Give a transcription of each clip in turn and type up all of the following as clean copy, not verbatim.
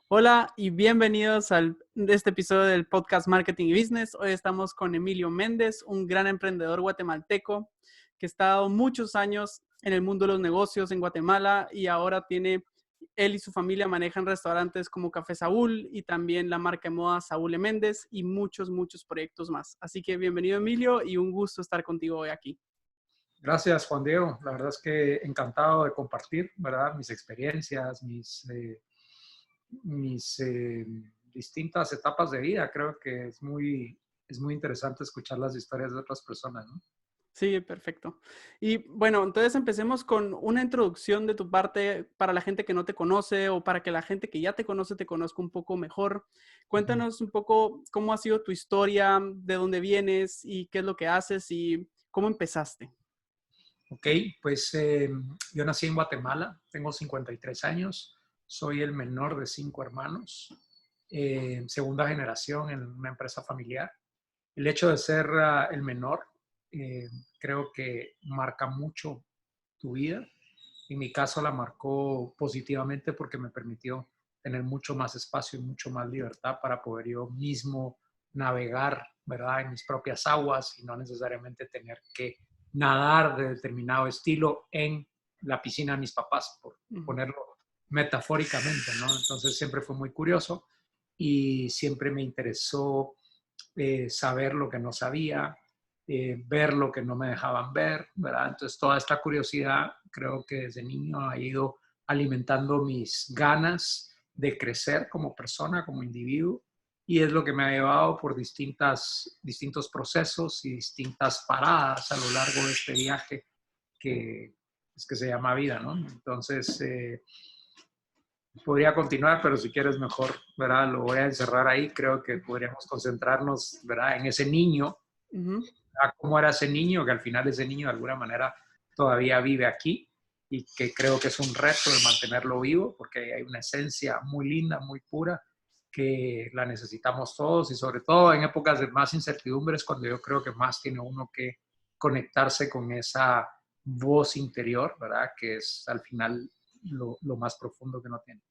Hola y bienvenidos este episodio del podcast Marketing y Business. Hoy estamos con Emilio Méndez, un gran emprendedor guatemalteco que ha estado muchos años en el mundo de los negocios en Guatemala y ahora él y su familia manejan restaurantes como Café Saúl y también la marca de moda Saúl Méndez y muchos proyectos más. Así que bienvenido, Emilio, y un gusto estar contigo hoy aquí. Gracias, Juan Diego. La verdad es que encantado de compartir, ¿verdad? Mis experiencias, mis distintas etapas de vida. Creo que es muy interesante escuchar las historias de otras personas, ¿no? Sí, perfecto. Y bueno, entonces empecemos con una introducción de tu parte para la gente que no te conoce o para que la gente que ya te conoce te conozca un poco mejor. Ujú. Cuéntanos un poco cómo ha sido tu historia, de dónde vienes y qué es lo que haces y cómo empezaste. Ok, pues yo nací en Guatemala, tengo 53 años, soy el menor de 5 hermanos, segunda generación en una empresa familiar. El hecho de ser el menor eh, creo que marca mucho tu vida. En mi caso la marcó positivamente porque me permitió tener mucho más espacio y mucho más libertad para poder yo mismo navegar, ¿verdad?, en mis propias aguas y no necesariamente tener que nadar de determinado estilo en la piscina de mis papás, por Ujú. ponerlo metafóricamente, ¿no? Entonces siempre fue muy curioso y siempre me interesó saber lo que no sabía, ver lo que no me dejaban ver, ¿verdad? Entonces toda esta curiosidad creo que desde niño ha ido alimentando mis ganas de crecer como persona, como individuo, y es lo que me ha llevado por distintos procesos y distintas paradas a lo largo de este viaje que se llama vida, ¿no? Entonces, podría continuar, pero si quieres mejor, ¿verdad? Lo voy a encerrar ahí. Creo que podríamos concentrarnos, ¿verdad?, en ese niño, Ujú. a cómo era ese niño, que al final ese niño de alguna manera todavía vive aquí y que creo que es un reto de mantenerlo vivo porque hay una esencia muy linda, muy pura, que la necesitamos todos y sobre todo en épocas de más incertidumbres, cuando yo creo que más tiene uno que conectarse con esa voz interior, ¿verdad? Que es al final lo más profundo que uno tiene.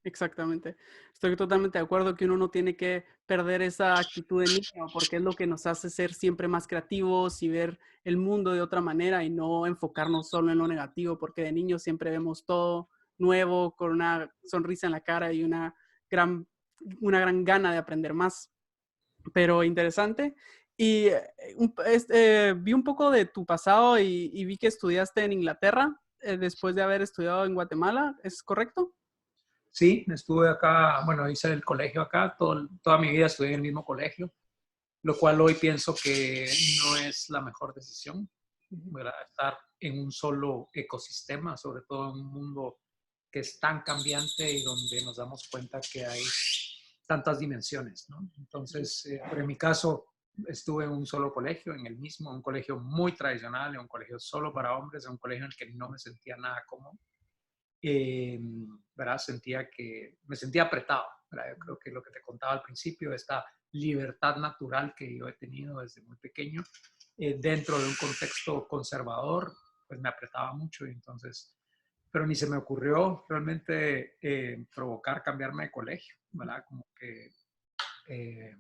Exactamente. Estoy totalmente de acuerdo que uno no tiene que perder esa actitud de niño, porque es lo que nos hace ser siempre más creativos y ver el mundo de otra manera y no enfocarnos solo en lo negativo, porque de niño siempre vemos todo nuevo, con una sonrisa en la cara y gran, una gran gana de aprender más. Pero interesante. Y vi un poco de tu pasado y vi que estudiaste en Inglaterra después de haber estudiado en Guatemala, ¿es correcto? Sí, estuve acá, bueno, hice el colegio acá, toda mi vida estudié en el mismo colegio, lo cual hoy pienso que no es la mejor decisión, Ujú. ¿verdad? Estar en un solo ecosistema, sobre todo en un mundo que es tan cambiante y donde nos damos cuenta que hay tantas dimensiones, ¿no? Entonces, pero en mi caso, estuve en un solo colegio, en el mismo, un colegio muy tradicional, en un colegio solo para hombres, en un colegio en el que no me sentía nada cómodo, eh, ¿verdad? Me sentía apretado, ¿verdad? Yo creo que lo que te contaba al principio, esta libertad natural que yo he tenido desde muy pequeño, dentro de un contexto conservador, pues me apretaba mucho y entonces, pero ni se me ocurrió realmente provocar cambiarme de colegio, ¿verdad? Como que eh,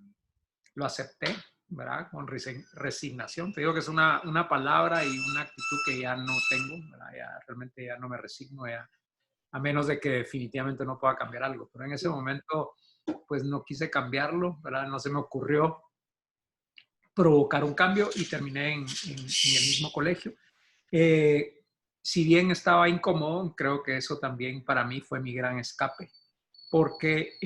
lo acepté, ¿verdad? Con resignación. Te digo que es una palabra y una actitud que ya no tengo, ¿verdad? Ya, realmente ya no me resigno, ya, a menos de que definitivamente no pueda cambiar algo. Pero en ese momento, pues no quise cambiarlo, ¿verdad? No se me ocurrió provocar un cambio y terminé en el mismo colegio. Eh, si bien estaba incómodo, creo que eso también para mí fue mi gran escape, porque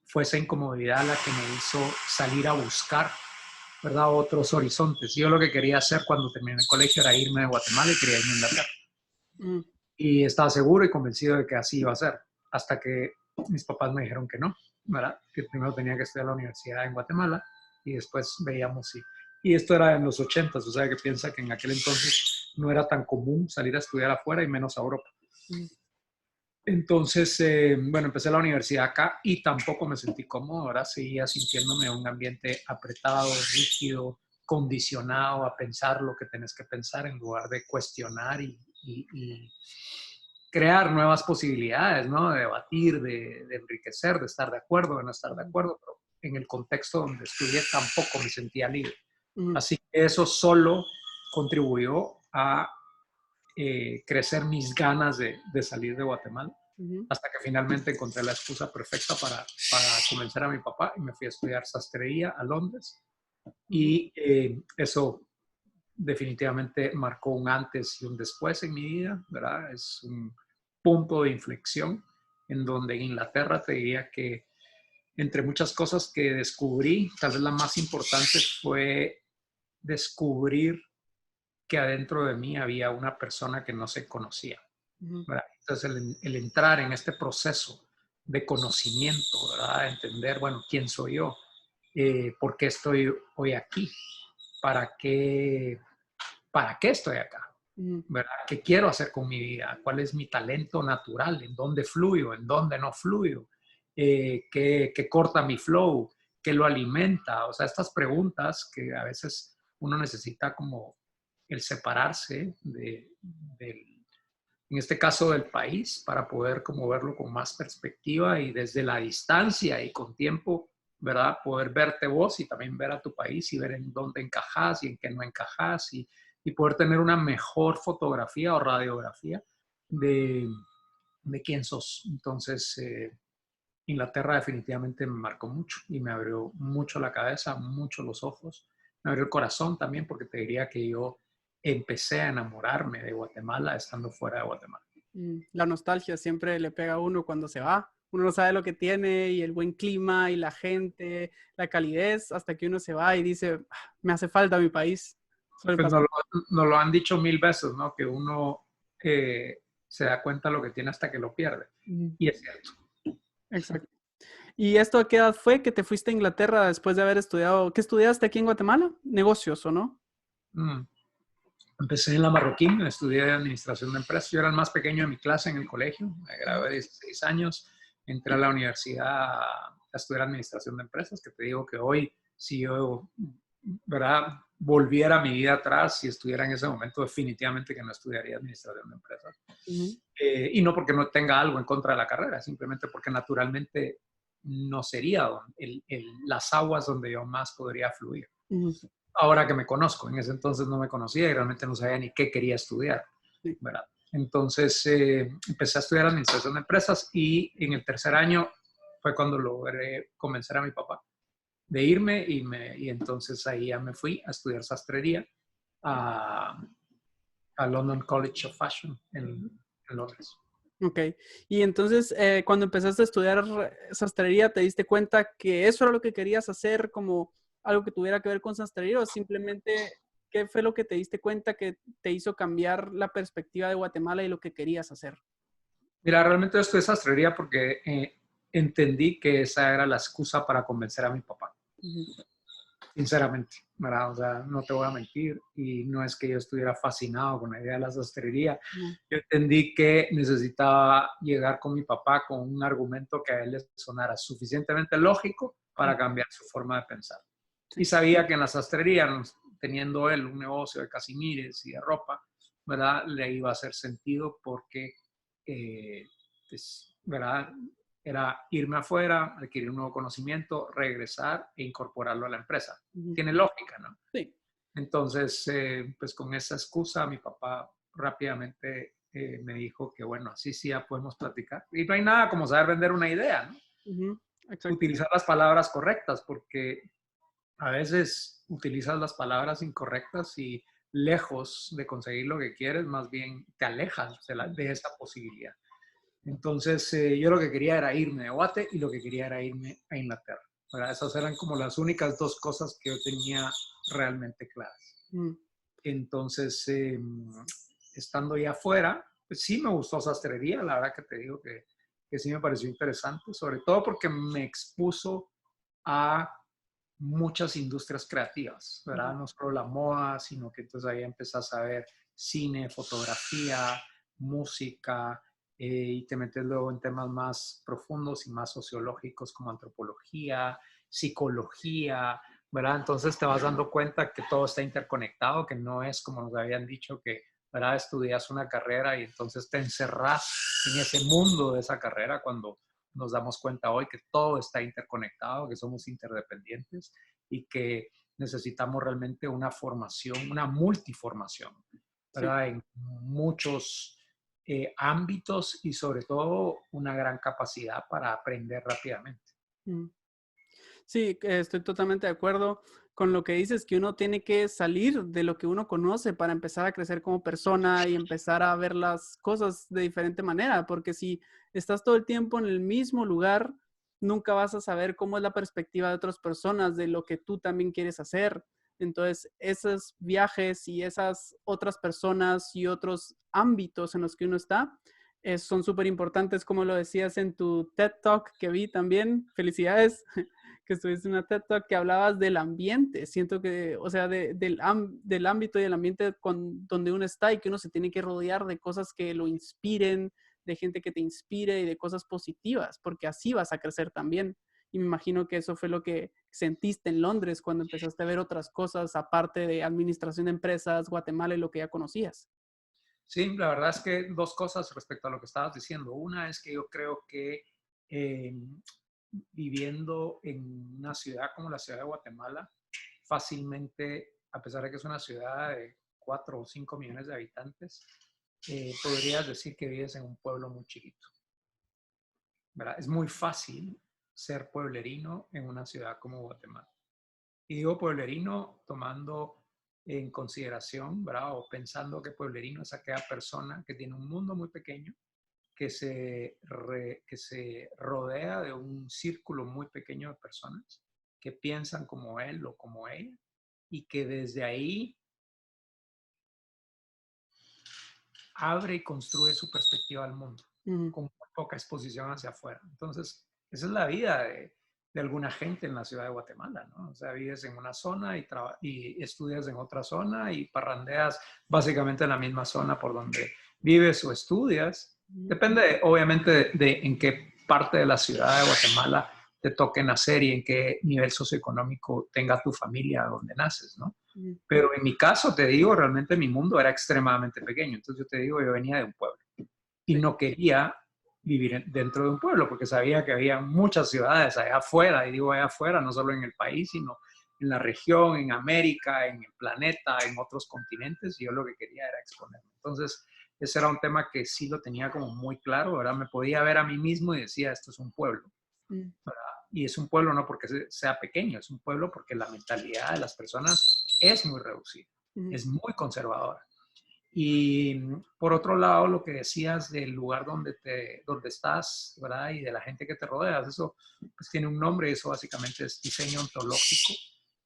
fue esa incomodidad la que me hizo salir a buscar, ¿verdad?, otros horizontes. Yo lo que quería hacer cuando terminé el colegio era irme de Guatemala y quería irme a Inglaterra. Mm. Y estaba seguro y convencido de que así iba a ser, hasta que mis papás me dijeron que no, ¿verdad? Que primero tenía que estudiar la universidad en Guatemala y después veíamos si... Y esto era en los 80s, o sea que piensa que en aquel entonces no era tan común salir a estudiar afuera y menos a Europa. Mm. Entonces, bueno, empecé la universidad acá y tampoco me sentí cómodo, ahora seguía sintiéndome en un ambiente apretado, rígido, condicionado a pensar lo que tenés que pensar en lugar de cuestionar y crear nuevas posibilidades, ¿no? De debatir, de enriquecer, de estar de acuerdo, de no estar de acuerdo, pero en el contexto donde estudié tampoco me sentía libre. Ujú, Así que eso solo contribuyó a crecer mis ganas de salir de Guatemala, ujú, hasta que finalmente encontré la excusa perfecta para convencer a mi papá y me fui a estudiar sastrería a Londres. ujú, Y eso definitivamente marcó un antes y un después en mi vida, ¿verdad? Es un punto de inflexión en donde en Inglaterra te diría que entre muchas cosas que descubrí, tal vez la más importante fue descubrir que adentro de mí había una persona que no se conocía, ujú, ¿verdad? Entonces el entrar en este proceso de conocimiento, ¿verdad? Entender, bueno, quién soy yo, por qué estoy hoy aquí, para qué, para qué estoy acá, ujú, ¿verdad? ¿Qué quiero hacer con mi vida? ¿Cuál es mi talento natural? ¿En dónde fluyo? ¿En dónde no fluyo? ¿Qué corta mi flow? ¿Qué lo alimenta? O sea, estas preguntas que a veces uno necesita como el separarse en este caso del país, para poder como verlo con más perspectiva y desde la distancia y con tiempo, ¿verdad? Poder verte vos y también ver a tu país y ver en dónde encajas y en qué no encajas y poder tener una mejor fotografía o radiografía de, de quién sos. Entonces, Inglaterra definitivamente me marcó mucho y me abrió mucho la cabeza, mucho los ojos, me abrió el corazón también porque te diría que yo empecé a enamorarme de Guatemala estando fuera de Guatemala. La nostalgia siempre le pega a uno cuando se va. Uno no sabe lo que tiene y el buen clima y la gente, la calidez, hasta que uno se va y dice, "Ah, me hace falta mi país". Suele Pues pasar. nos lo han dicho mil veces, ¿no? Que uno se da cuenta de lo que tiene hasta que lo pierde. Ujú, Y es cierto. exacto. ¿Y esto a qué edad fue que te fuiste a Inglaterra después de haber estudiado? ¿Qué estudiaste aquí en Guatemala? Negocios, ¿o no? Mm. Empecé en la Marroquín, estudié administración de empresas. Yo era el más pequeño de mi clase en el colegio, me gradué de 16 años, entré a la universidad a estudiar administración de empresas, que te digo que hoy, si yo, ¿verdad? Volviera mi vida atrás, si estuviera en ese momento, definitivamente que no estudiaría administración de empresas. Ujú, Y no porque no tenga algo en contra de la carrera, simplemente porque naturalmente no sería las aguas donde yo más podría fluir. ujú, Ahora que me conozco, en ese entonces no me conocía y realmente no sabía ni qué quería estudiar, sí. ¿verdad? Entonces empecé a estudiar administración de empresas y en el tercer año fue cuando logré convencer a mi papá de irme y entonces ahí ya me fui a estudiar sastrería a, a London College of Fashion en Londres. Ok. Y entonces, cuando empezaste a estudiar sastrería, ¿te diste cuenta que eso era lo que querías hacer, como algo que tuviera que ver con sastrería, o simplemente qué fue lo que te diste cuenta que te hizo cambiar la perspectiva de Guatemala y lo que querías hacer? Mira, realmente yo estudié sastrería porque entendí que esa era la excusa para convencer a mi papá. Ujú, Sinceramente, ¿verdad? O sea, no te voy a mentir y no es que yo estuviera fascinado con la idea de la sastrería. ujú, Yo entendí que necesitaba llegar con mi papá con un argumento que a él le sonara suficientemente lógico para ujú, cambiar su forma de pensar. Y sí. sabía que en la sastrería, teniendo él un negocio de casimires y de ropa, ¿verdad? Le iba a hacer sentido porque, pues, ¿verdad? Era irme afuera, adquirir un nuevo conocimiento, regresar e incorporarlo a la empresa. Ujú, Tiene lógica, ¿no? sí. Entonces, pues con esa excusa, mi papá rápidamente me dijo que, bueno, así sí ya podemos platicar. Y no hay nada como saber vender una idea, ¿no? Ujú, exacto. Utilizar las palabras correctas, porque a veces utilizas las palabras incorrectas y lejos de conseguir lo que quieres, más bien te alejas de esa posibilidad. Entonces, yo lo que quería era irme de Guate y lo que quería era irme a Inglaterra. ¿Verdad? Esas eran como las únicas dos cosas que yo tenía realmente claras. Ujú, Entonces, estando ya afuera, pues sí me gustó sastrería, la verdad que te digo que sí me pareció interesante, sobre todo porque me expuso a muchas industrias creativas, ¿verdad? ujú, No solo la moda, sino que entonces ahí empezás a ver cine, fotografía, música, y te metes luego en temas más profundos y más sociológicos como antropología, psicología, ¿verdad? Entonces te vas dando cuenta que todo está interconectado, que no es como nos habían dicho que ¿verdad? Estudias una carrera y entonces te encerrás en ese mundo de esa carrera cuando nos damos cuenta hoy que todo está interconectado, que somos interdependientes y que necesitamos realmente una formación, una multiformación, Sí. ¿verdad? En muchos ámbitos y sobre todo una gran capacidad para aprender rápidamente. Mm. Sí, estoy totalmente de acuerdo con lo que dices, que uno tiene que salir de lo que uno conoce para empezar a crecer como persona y empezar a ver las cosas de diferente manera, porque si estás todo el tiempo en el mismo lugar, nunca vas a saber cómo es la perspectiva de otras personas, de lo que tú también quieres hacer. Entonces, esos viajes y esas otras personas y otros ámbitos en los que uno está, son súper importantes, como lo decías en tu TED Talk que vi también. Felicidades. Que estuviste en una TED Talk que hablabas del ambiente. Siento que, o sea, del ámbito y del ambiente donde uno está y que uno se tiene que rodear de cosas que lo inspiren, de gente que te inspire y de cosas positivas, porque así vas a crecer también. Y me imagino que eso fue lo que sentiste en Londres cuando empezaste a ver otras cosas aparte de administración de empresas, Guatemala y lo que ya conocías. Sí, la verdad es que dos cosas respecto a lo que estabas diciendo. Una es que yo creo que eh, viviendo en una ciudad como la ciudad de Guatemala, fácilmente, a pesar de que es una ciudad de 4 o 5 millones de habitantes, podrías decir que vives en un pueblo muy chiquito, ¿verdad? Es muy fácil ser pueblerino en una ciudad como Guatemala. Y digo pueblerino tomando en consideración, ¿verdad? O pensando que pueblerino es aquella persona que tiene un mundo muy pequeño, que se rodea de un círculo muy pequeño de personas que piensan como él o como ella y que desde ahí abre y construye su perspectiva al mundo Ujú. con poca exposición hacia afuera. Entonces, esa es la vida de alguna gente en la ciudad de Guatemala, ¿no? O sea, vives en una zona y estudias en otra zona y parrandeas básicamente en la misma zona por donde vives o estudias. Ujú. Depende, obviamente, de en qué parte de la ciudad de Guatemala te toque nacer y en qué nivel socioeconómico tenga tu familia donde naces, ¿no? Ujú. Pero en mi caso, te digo, realmente mi mundo era extremadamente pequeño. Entonces yo te digo, yo venía de un pueblo y Sí. no quería vivir dentro de un pueblo porque sabía que había muchas ciudades allá afuera, y digo allá afuera, no solo en el país, sino en la región, en América, en el planeta, en otros continentes, y yo lo que quería era exponerme. Entonces, ese era un tema que sí lo tenía como muy claro, ¿verdad? Me podía ver a mí mismo y decía, esto es un pueblo, Ujú. ¿verdad? Y es un pueblo no porque sea pequeño, es un pueblo porque la mentalidad de las personas es muy reducida, Ujú. es muy conservadora. Y por otro lado, lo que decías del lugar donde estás, ¿verdad? Y de la gente que te rodea, eso pues tiene un nombre, eso básicamente es diseño ontológico.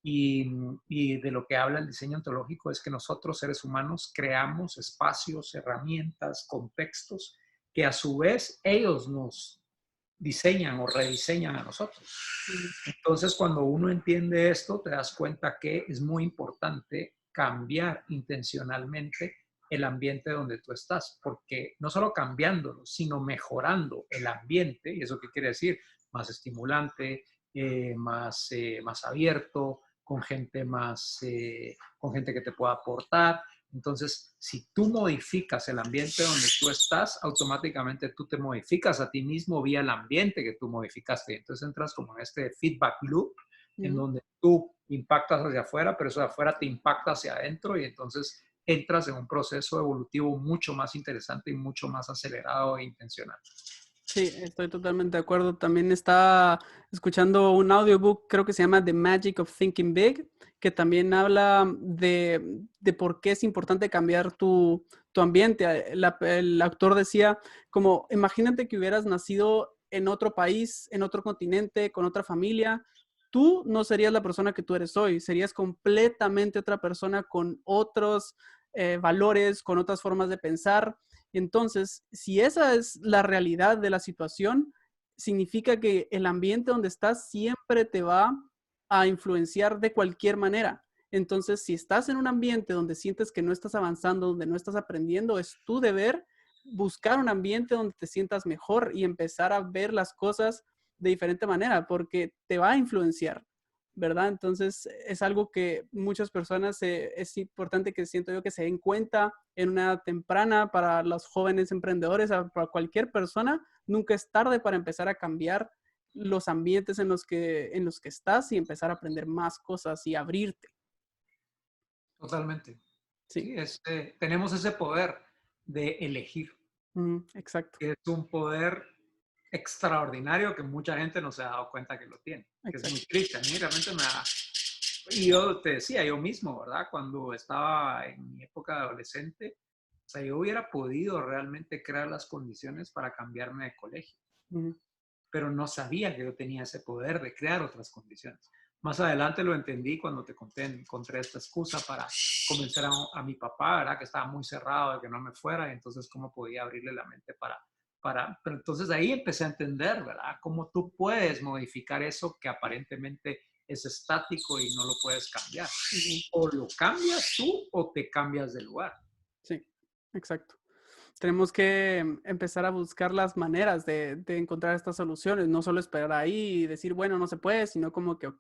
Y de lo que habla el diseño ontológico es que nosotros, seres humanos, creamos espacios, herramientas, contextos que a su vez ellos nos diseñan o rediseñan a nosotros. Ujú. Entonces, cuando uno entiende esto, te das cuenta que es muy importante cambiar intencionalmente el ambiente donde tú estás, porque no solo cambiándolo, sino mejorando el ambiente, y eso qué quiere decir, más estimulante, más abierto, con gente que te pueda aportar. Entonces, si tú modificas el ambiente donde tú estás, automáticamente tú te modificas a ti mismo vía el ambiente que tú modificaste. Entonces entras como en este feedback loop en Ujú. donde tú impactas hacia afuera, pero eso de afuera te impacta hacia adentro y entonces entras en un proceso evolutivo mucho más interesante y mucho más acelerado e intencional. Sí, estoy totalmente de acuerdo. También estaba escuchando un audiobook, creo que se llama The Magic of Thinking Big, que también habla de por qué es importante cambiar tu ambiente. El autor decía, como, imagínate que hubieras nacido en otro país, en otro continente, con otra familia. Tú no serías la persona que tú eres hoy, serías completamente otra persona con otros valores, con otras formas de pensar. Entonces, si esa es la realidad de la situación, significa que el ambiente donde estás siempre te va a influenciar de cualquier manera. Entonces, si estás en un ambiente donde sientes que no estás avanzando, donde no estás aprendiendo, es tu deber buscar un ambiente donde te sientas mejor y empezar a ver las cosas de diferente manera, porque te va a influenciar. ¿verdad? Entonces, es algo que muchas personas es importante que siento yo que se den cuenta en una edad temprana para los jóvenes emprendedores, para cualquier persona. Nunca es tarde para empezar a cambiar los ambientes en los que estás y empezar a aprender más cosas y abrirte. Totalmente. Sí, Sí, tenemos ese poder de elegir. exacto, Que es un poder extraordinario que mucha gente no se ha dado cuenta que lo tiene, que es muy exacto. triste. A mí realmente me da... Y yo te decía, yo mismo, ¿verdad? Cuando estaba en mi época de adolescente, o sea, yo hubiera podido realmente crear las condiciones para cambiarme de colegio, Ujú, pero no sabía que yo tenía ese poder de crear otras condiciones. Más adelante lo entendí cuando te conté, encontré esta excusa para convencer a mi papá, ¿verdad? Que estaba muy cerrado de que no me fuera, y entonces cómo podía abrirle la mente pero entonces ahí empecé a entender, ¿verdad? Cómo tú puedes modificar eso que aparentemente es estático y no lo puedes cambiar. ujú. O lo cambias tú o te cambias de lugar. Sí, exacto. Tenemos que empezar a buscar las maneras de encontrar estas soluciones, no solo esperar ahí y decir, bueno, no se puede, sino como que, ok,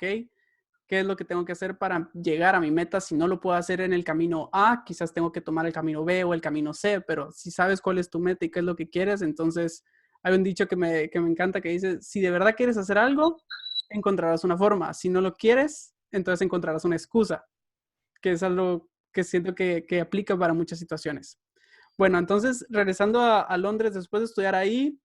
¿qué es lo que tengo que hacer para llegar a mi meta? Si no lo puedo hacer en el camino A, quizás tengo que tomar el camino B o el camino C, pero si sabes cuál es tu meta y qué es lo que quieres, entonces hay un dicho que me encanta que dice, si de verdad quieres hacer algo, encontrarás una forma. Si no lo quieres, entonces encontrarás una excusa, que es algo que siento que aplica para muchas situaciones. Bueno, entonces, regresando a Londres después de estudiar ahí,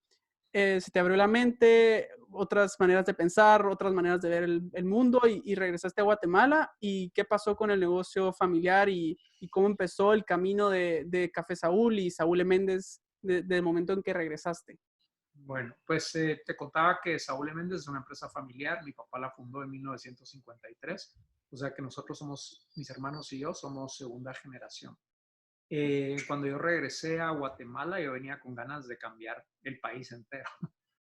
se te abrió la mente, otras maneras de pensar, otras maneras de ver el mundo y regresaste a Guatemala. ¿Y qué pasó con el negocio familiar y cómo empezó el camino de Café Saúl y Saúl E. Méndez del momento en que regresaste? Bueno, pues te contaba que Saúl Méndez es una empresa familiar. Mi papá la fundó en 1953. O sea que nosotros somos, mis hermanos y yo, somos segunda generación. Cuando yo regresé a Guatemala, yo venía con ganas de cambiar el país entero.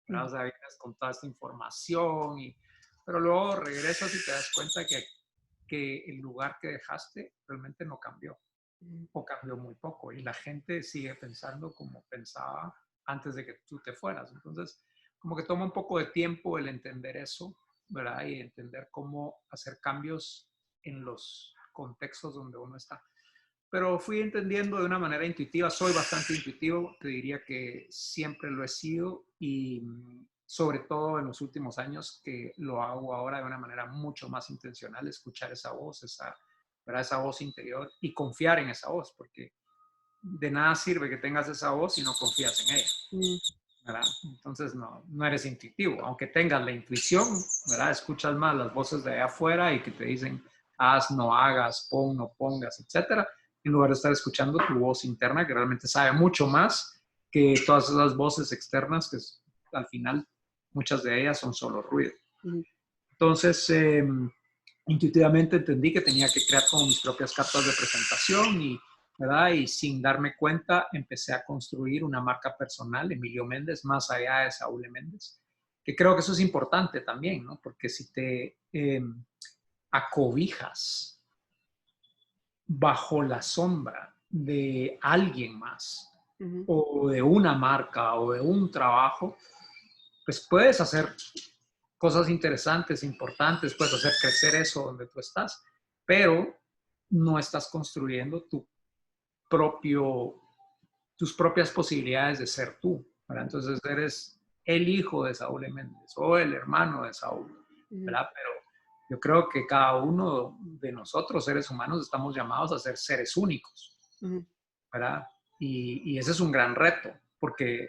¿Verdad? O Ujú, sea, vienes con toda esta información, pero luego regresas y te das cuenta que el lugar que dejaste realmente no cambió ujú, o cambió muy poco y la gente sigue pensando como pensaba antes de que tú te fueras. Entonces, como que toma un poco de tiempo el entender eso, ¿verdad? Y entender cómo hacer cambios en los contextos donde uno está. Pero fui entendiendo de una manera intuitiva, soy bastante intuitivo, te diría que siempre lo he sido y sobre todo en los últimos años que lo hago ahora de una manera mucho más intencional, escuchar esa voz, ¿verdad? Esa voz interior y confiar en esa voz, porque de nada sirve que tengas esa voz si no confías en ella, ujú, ¿verdad? Entonces no eres intuitivo, aunque tengas la intuición, ¿verdad? Escuchas más las voces de allá afuera y que te dicen haz, no hagas, pon, no pongas, etcétera, en lugar de estar escuchando tu voz interna que realmente sabe mucho más que todas esas voces externas que al final muchas de ellas son solo ruido. ujú, Entonces, intuitivamente entendí que tenía que crear como mis propias cartas de presentación ¿verdad? Y sin darme cuenta empecé a construir una marca personal, Emilio Méndez, más allá de Saúl Méndez, que creo que eso es importante también, ¿no? Porque si te acobijas bajo la sombra de alguien más ujú, o de una marca o de un trabajo, pues puedes hacer cosas interesantes, importantes, puedes hacer crecer eso donde tú estás, pero no estás construyendo propio, tus propias posibilidades de ser tú, ¿verdad? Entonces eres el hijo de Saúl Méndez o el hermano de Saúl, ujú, ¿verdad? Pero yo creo que cada uno de nosotros, seres humanos, estamos llamados a ser seres únicos, ujú, ¿verdad? Y ese es un gran reto, porque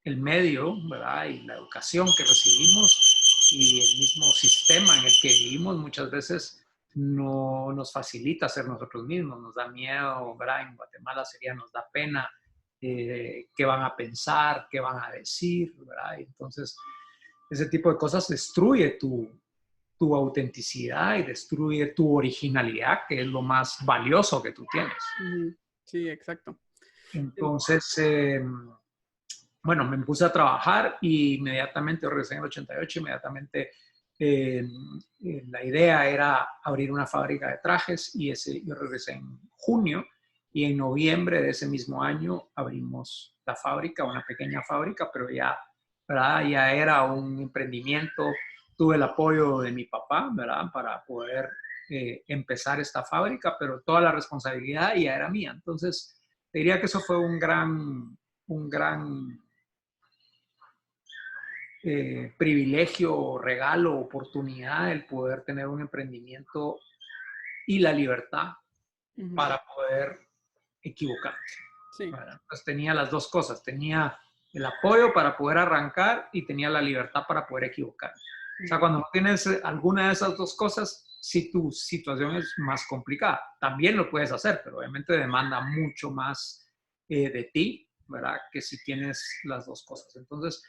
el medio, ¿verdad? Y la educación que recibimos y el mismo sistema en el que vivimos muchas veces no nos facilita ser nosotros mismos, nos da miedo, ¿verdad? En Guatemala sería, nos da pena, qué van a pensar, qué van a decir, ¿verdad? Y entonces, ese tipo de cosas destruye tu autenticidad y destruye tu originalidad, que es lo más valioso que tú tienes. ujú. Sí, exacto. Entonces, bueno, me puse a trabajar y inmediatamente, regresé en el 88, inmediatamente la idea era abrir una fábrica de trajes y yo regresé en junio y en noviembre de ese mismo año abrimos la fábrica, una pequeña fábrica, pero ya, ¿verdad? Ya era un emprendimiento tuve el apoyo de mi papá, ¿verdad? Para poder empezar esta fábrica, pero toda la responsabilidad ya era mía. Entonces, te diría que eso fue un gran privilegio, regalo, oportunidad el poder tener un emprendimiento y la libertad Ujú. para poder equivocarte. Sí. ¿Verdad? Pues tenía las dos cosas, tenía el apoyo para poder arrancar y tenía la libertad para poder equivocar. O sea, Ujú. cuando no tienes alguna de esas dos cosas, si tu situación es más complicada, también lo puedes hacer, pero obviamente demanda mucho más de ti, ¿verdad? Que si tienes las dos cosas. Entonces,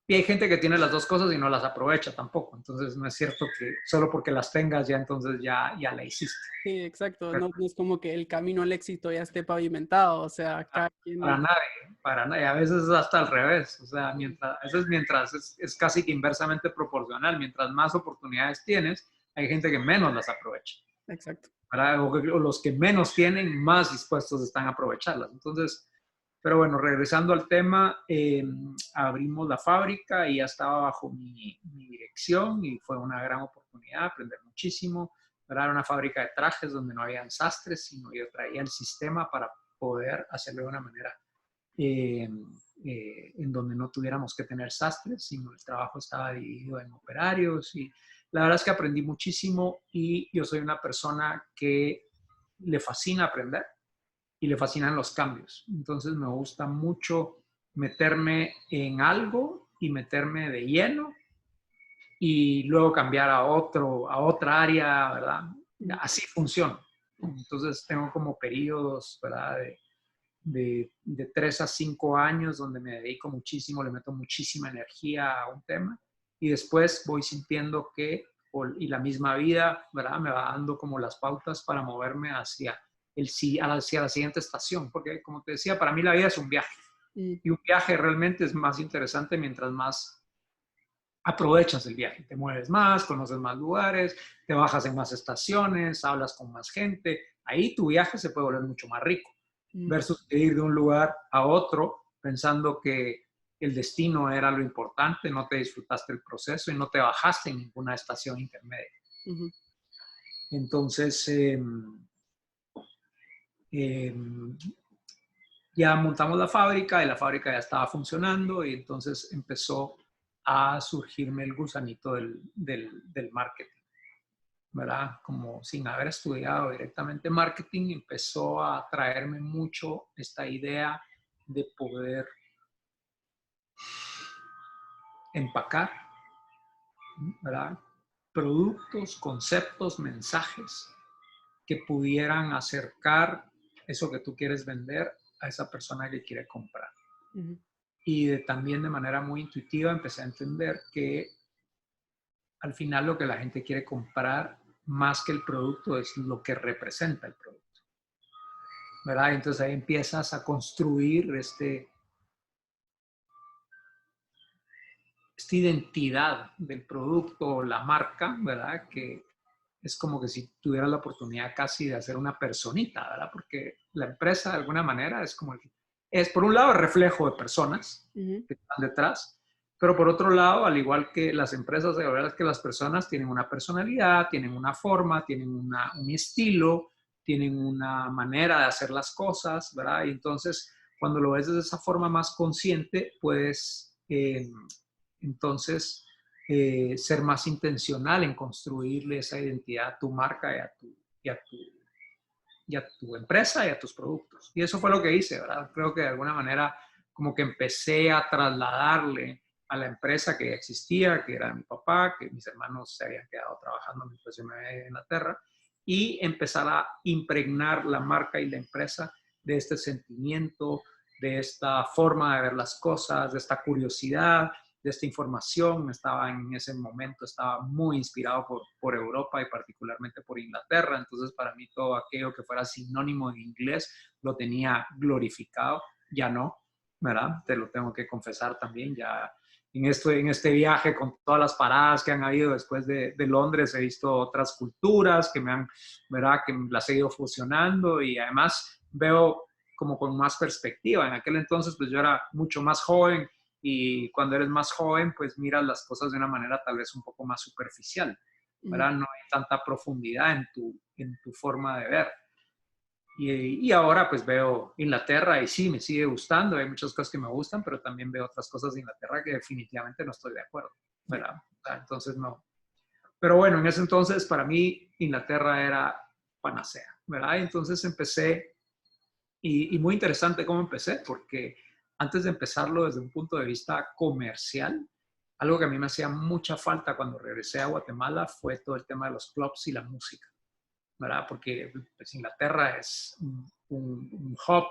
y hay gente que tiene las dos cosas y no las aprovecha tampoco. Entonces, no es cierto que solo porque las tengas ya entonces ya la hiciste. Sí, exacto. Pero No, no es como que el camino al éxito ya esté pavimentado. O sea, cada para quien. nadie, para nadie. A veces es hasta al revés. O sea, a veces mientras es casi que inversamente proporcional. Mientras más oportunidades tienes, hay gente que menos las aprovecha. Exacto. ¿Verdad? O los que menos tienen, más dispuestos están a aprovecharlas. Entonces, pero bueno, regresando al tema, abrimos la fábrica y ya estaba bajo mi dirección y fue una gran oportunidad, aprender muchísimo. Era una fábrica de trajes donde no habían sastres, sino yo traía el sistema para poder hacerlo de una manera eh, en donde no tuviéramos que tener sastres, sino el trabajo estaba dividido en operarios y la verdad es que aprendí muchísimo y yo soy una persona que le fascina aprender y le fascinan los cambios. Entonces me gusta mucho meterme en algo y meterme de lleno y luego cambiar a otra área, ¿verdad? Ujú. Así funciona. Entonces tengo como periodos, ¿verdad? De 3 a 5 años donde me dedico muchísimo, le meto muchísima energía a un tema y después voy sintiendo que, y la misma vida, ¿verdad? Me va dando como las pautas para moverme hacia la siguiente estación, porque como te decía, para mí la vida es un viaje Mm. y un viaje realmente es más interesante mientras más aprovechas el viaje, te mueves más, conoces más lugares, te bajas en más estaciones, hablas con más gente, ahí tu viaje se puede volver mucho más rico Mm. versus ir de un lugar a otro pensando que el destino era lo importante, no te disfrutaste el proceso y no te bajaste en ninguna estación intermedia. Ujú. Entonces, eh, ya montamos la fábrica y la fábrica ya estaba funcionando y entonces empezó a surgirme el gusanito del marketing, ¿verdad? Como sin haber estudiado directamente marketing, empezó a atraerme mucho esta idea de poder empacar, ¿verdad? Productos, conceptos, mensajes que pudieran acercar eso que tú quieres vender a esa persona que quiere comprar. Ujú. Y también de manera muy intuitiva empecé a entender que al final lo que la gente quiere comprar más que el producto es lo que representa el producto, ¿verdad? Entonces ahí empiezas a construir esta identidad del producto o la marca, ¿verdad? Que es como que si tuvieras la oportunidad casi de hacer una personita, ¿verdad? Porque la empresa de alguna manera es como, es por un lado el reflejo de personas Ujú. que están detrás, pero por otro lado, al igual que las empresas, la verdad es que las personas tienen una personalidad, tienen una forma, tienen un estilo, tienen una manera de hacer las cosas, ¿verdad? Y entonces, cuando lo ves de esa forma más consciente, puedes entonces ser más intencional en construirle esa identidad a tu marca y a tu empresa y a tus productos. Y eso fue lo que hice, ¿verdad? Creo que de alguna manera como que empecé a trasladarle a la empresa que ya existía, que era mi papá, que mis hermanos se habían quedado trabajando mientras yo me había ido a Inglaterra, y empezar a impregnar la marca y la empresa de este sentimiento, de esta forma de ver las cosas, de esta curiosidad, de esta información. Estaba en ese momento, estaba muy inspirado por Europa y particularmente por Inglaterra. Entonces, para mí todo aquello que fuera sinónimo en inglés lo tenía glorificado. Ya no, ¿verdad? Te lo tengo que confesar también. Ya en este viaje, con todas las paradas que han habido después de Londres, he visto otras culturas que me han, ¿verdad? Que las he ido fusionando y además veo como con más perspectiva. En aquel entonces, pues yo era mucho más joven Y cuando eres más joven, pues miras las cosas de una manera tal vez un poco más superficial, ¿verdad? No hay tanta profundidad en tu forma de ver. Y ahora pues veo Inglaterra y sí, me sigue gustando, hay muchas cosas que me gustan, pero también veo otras cosas de Inglaterra que definitivamente no estoy de acuerdo, ¿verdad? O sea, entonces no. Pero bueno, en ese entonces para mí Inglaterra era panacea, ¿verdad? Y entonces empecé, y muy interesante cómo empecé, porque antes de empezarlo desde un punto de vista comercial, algo que a mí me hacía mucha falta cuando regresé a Guatemala fue todo el tema de los clubs y la música, ¿verdad? Porque pues, Inglaterra es un hub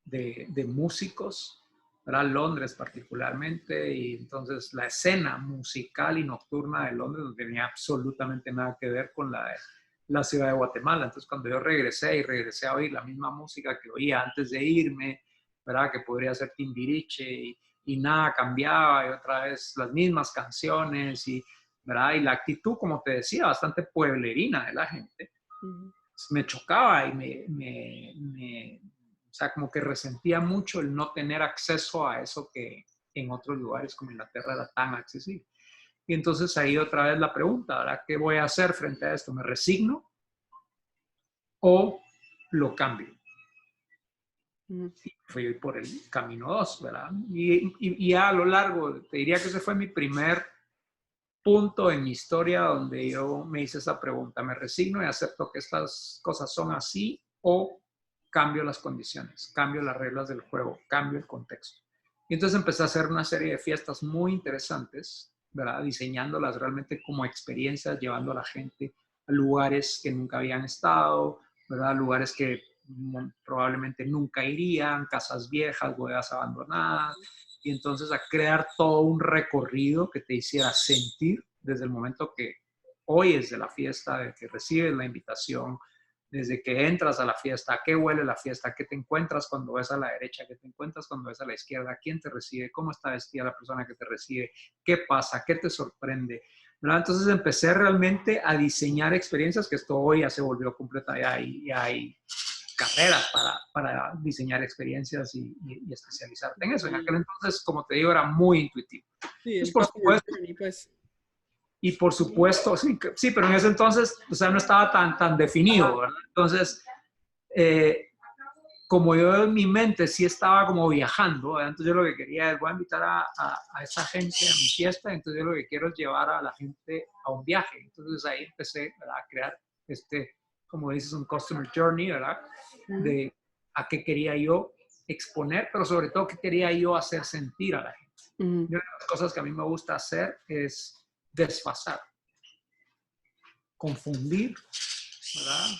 de músicos, ¿verdad? Londres particularmente, y entonces la escena musical y nocturna de Londres no tenía absolutamente nada que ver con la ciudad de Guatemala. Entonces cuando yo regresé a oír la misma música que oía antes de irme, ¿verdad? Que podría ser Timbiriche y nada cambiaba y otra vez las mismas canciones y, ¿verdad? Y la actitud, como te decía, bastante pueblerina de la gente me chocaba y o sea, como que resentía mucho el no tener acceso a eso que en otros lugares como Inglaterra era tan accesible. Y entonces ahí otra vez la pregunta, ¿verdad? ¿Qué voy a hacer frente a esto? ¿Me resigno o lo cambio? Y fui por el camino 2, ¿verdad? Y ya a lo largo, te diría que ese fue mi primer punto en mi historia donde yo me hice esa pregunta, ¿me resigno y acepto que estas cosas son así o cambio las condiciones, cambio las reglas del juego, cambio el contexto? Y entonces empecé a hacer una serie de fiestas muy interesantes, ¿verdad? Diseñándolas realmente como experiencias, llevando a la gente a lugares que nunca habían estado, ¿verdad? Lugares que probablemente nunca irían, casas viejas, bodegas abandonadas, y entonces a crear todo un recorrido que te hiciera sentir desde el momento que oyes de la fiesta, de que recibes la invitación, desde que entras a la fiesta, a qué huele la fiesta, qué te encuentras cuando ves a la derecha, qué te encuentras cuando ves a la izquierda, quién te recibe, cómo está vestida la persona que te recibe, qué pasa, qué te sorprende, ¿verdad? Entonces empecé realmente a diseñar experiencias que esto hoy ya se volvió completa, ya hay carreras para diseñar experiencias y especializarte en eso. En aquel entonces, como te digo, era muy intuitivo. Sí, Pues el por customer supuesto, journey, pues. y por supuesto, sí, sí, pero en ese entonces, o sea, no estaba tan definido, ¿verdad? Entonces, eh, como yo en mi mente sí estaba como viajando, ¿verdad? Entonces yo lo que quería es, voy a invitar a esa gente a mi fiesta, entonces yo lo que quiero es llevar a la gente a un viaje. Entonces ahí empecé, ¿verdad? A crear como dices, un customer journey, ¿verdad? De a qué quería yo exponer, pero sobre todo qué quería yo hacer sentir a la gente. Y una de las cosas que a mí me gusta hacer es desfasar, confundir, ¿verdad?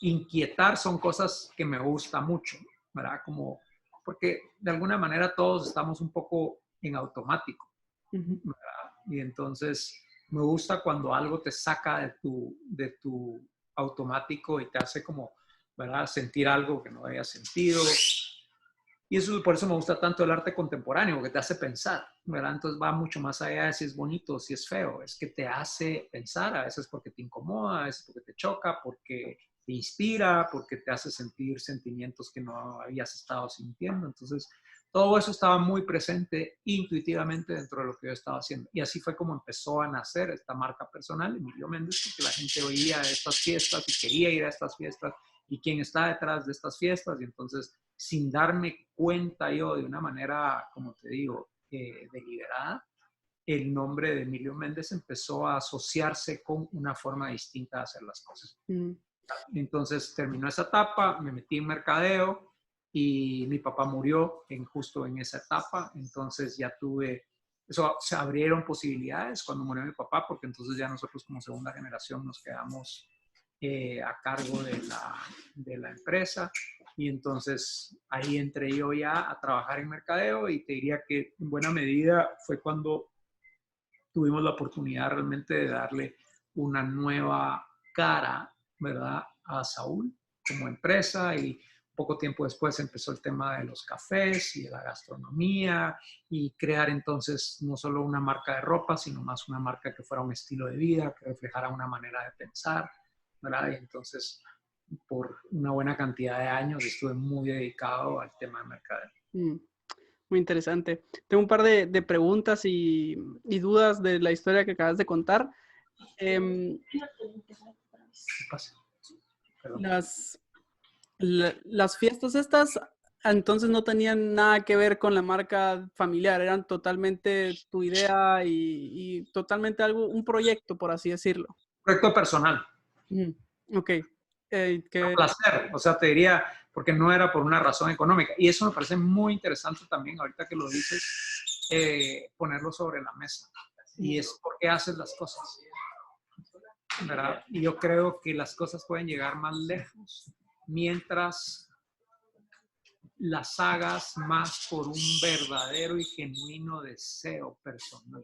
Inquietar son cosas que me gusta mucho, ¿verdad? Como, porque de alguna manera todos estamos un poco en automático, ¿verdad? Y entonces me gusta cuando algo te saca de tu automático y te hace como, ¿verdad? Sentir algo que no habías sentido. Y eso, por eso me gusta tanto el arte contemporáneo, que te hace pensar, ¿verdad? Entonces va mucho más allá de si es bonito o si es feo, es que te hace pensar, a veces porque te incomoda, a veces porque te choca, porque te inspira, porque te hace sentir sentimientos que no habías estado sintiendo. Entonces, todo eso estaba muy presente intuitivamente dentro de lo que yo estaba haciendo. Y así fue como empezó a nacer esta marca personal, Emilio Méndez, porque la gente oía de estas fiestas y quería ir a estas fiestas y quién está detrás de estas fiestas. Y entonces, sin darme cuenta yo de una manera, como te digo, deliberada, el nombre de Emilio Méndez empezó a asociarse con una forma distinta de hacer las cosas. Entonces terminó esa etapa, me metí en mercadeo y mi papá murió justo en esa etapa, entonces ya se abrieron posibilidades cuando murió mi papá, porque entonces ya nosotros como segunda generación nos quedamos a cargo de la empresa y entonces ahí entré yo ya a trabajar en mercadeo y te diría que en buena medida fue cuando tuvimos la oportunidad realmente de darle una nueva cara, ¿verdad?, a Saúl como empresa y poco tiempo después empezó el tema de los cafés y de la gastronomía y crear entonces no solo una marca de ropa, sino más una marca que fuera un estilo de vida, que reflejara una manera de pensar, ¿verdad? Y entonces por una buena cantidad de años estuve muy dedicado al tema de mercadeo. Muy interesante. Tengo un par de preguntas y dudas de la historia que acabas de contar. Em, ¿Qué pasa? Perdón. las fiestas estas entonces no tenían nada que ver con la marca familiar, eran totalmente tu idea y totalmente algo, un proyecto, por así decirlo. Proyecto personal. Ujú. Ok. Por placer, o sea, te diría, porque no era por una razón económica. Y eso me parece muy interesante también, ahorita que lo dices, ponerlo sobre la mesa. Y es por qué haces las cosas, ¿verdad? Y yo creo que las cosas pueden llegar más lejos mientras las hagas más por un verdadero y genuino deseo personal.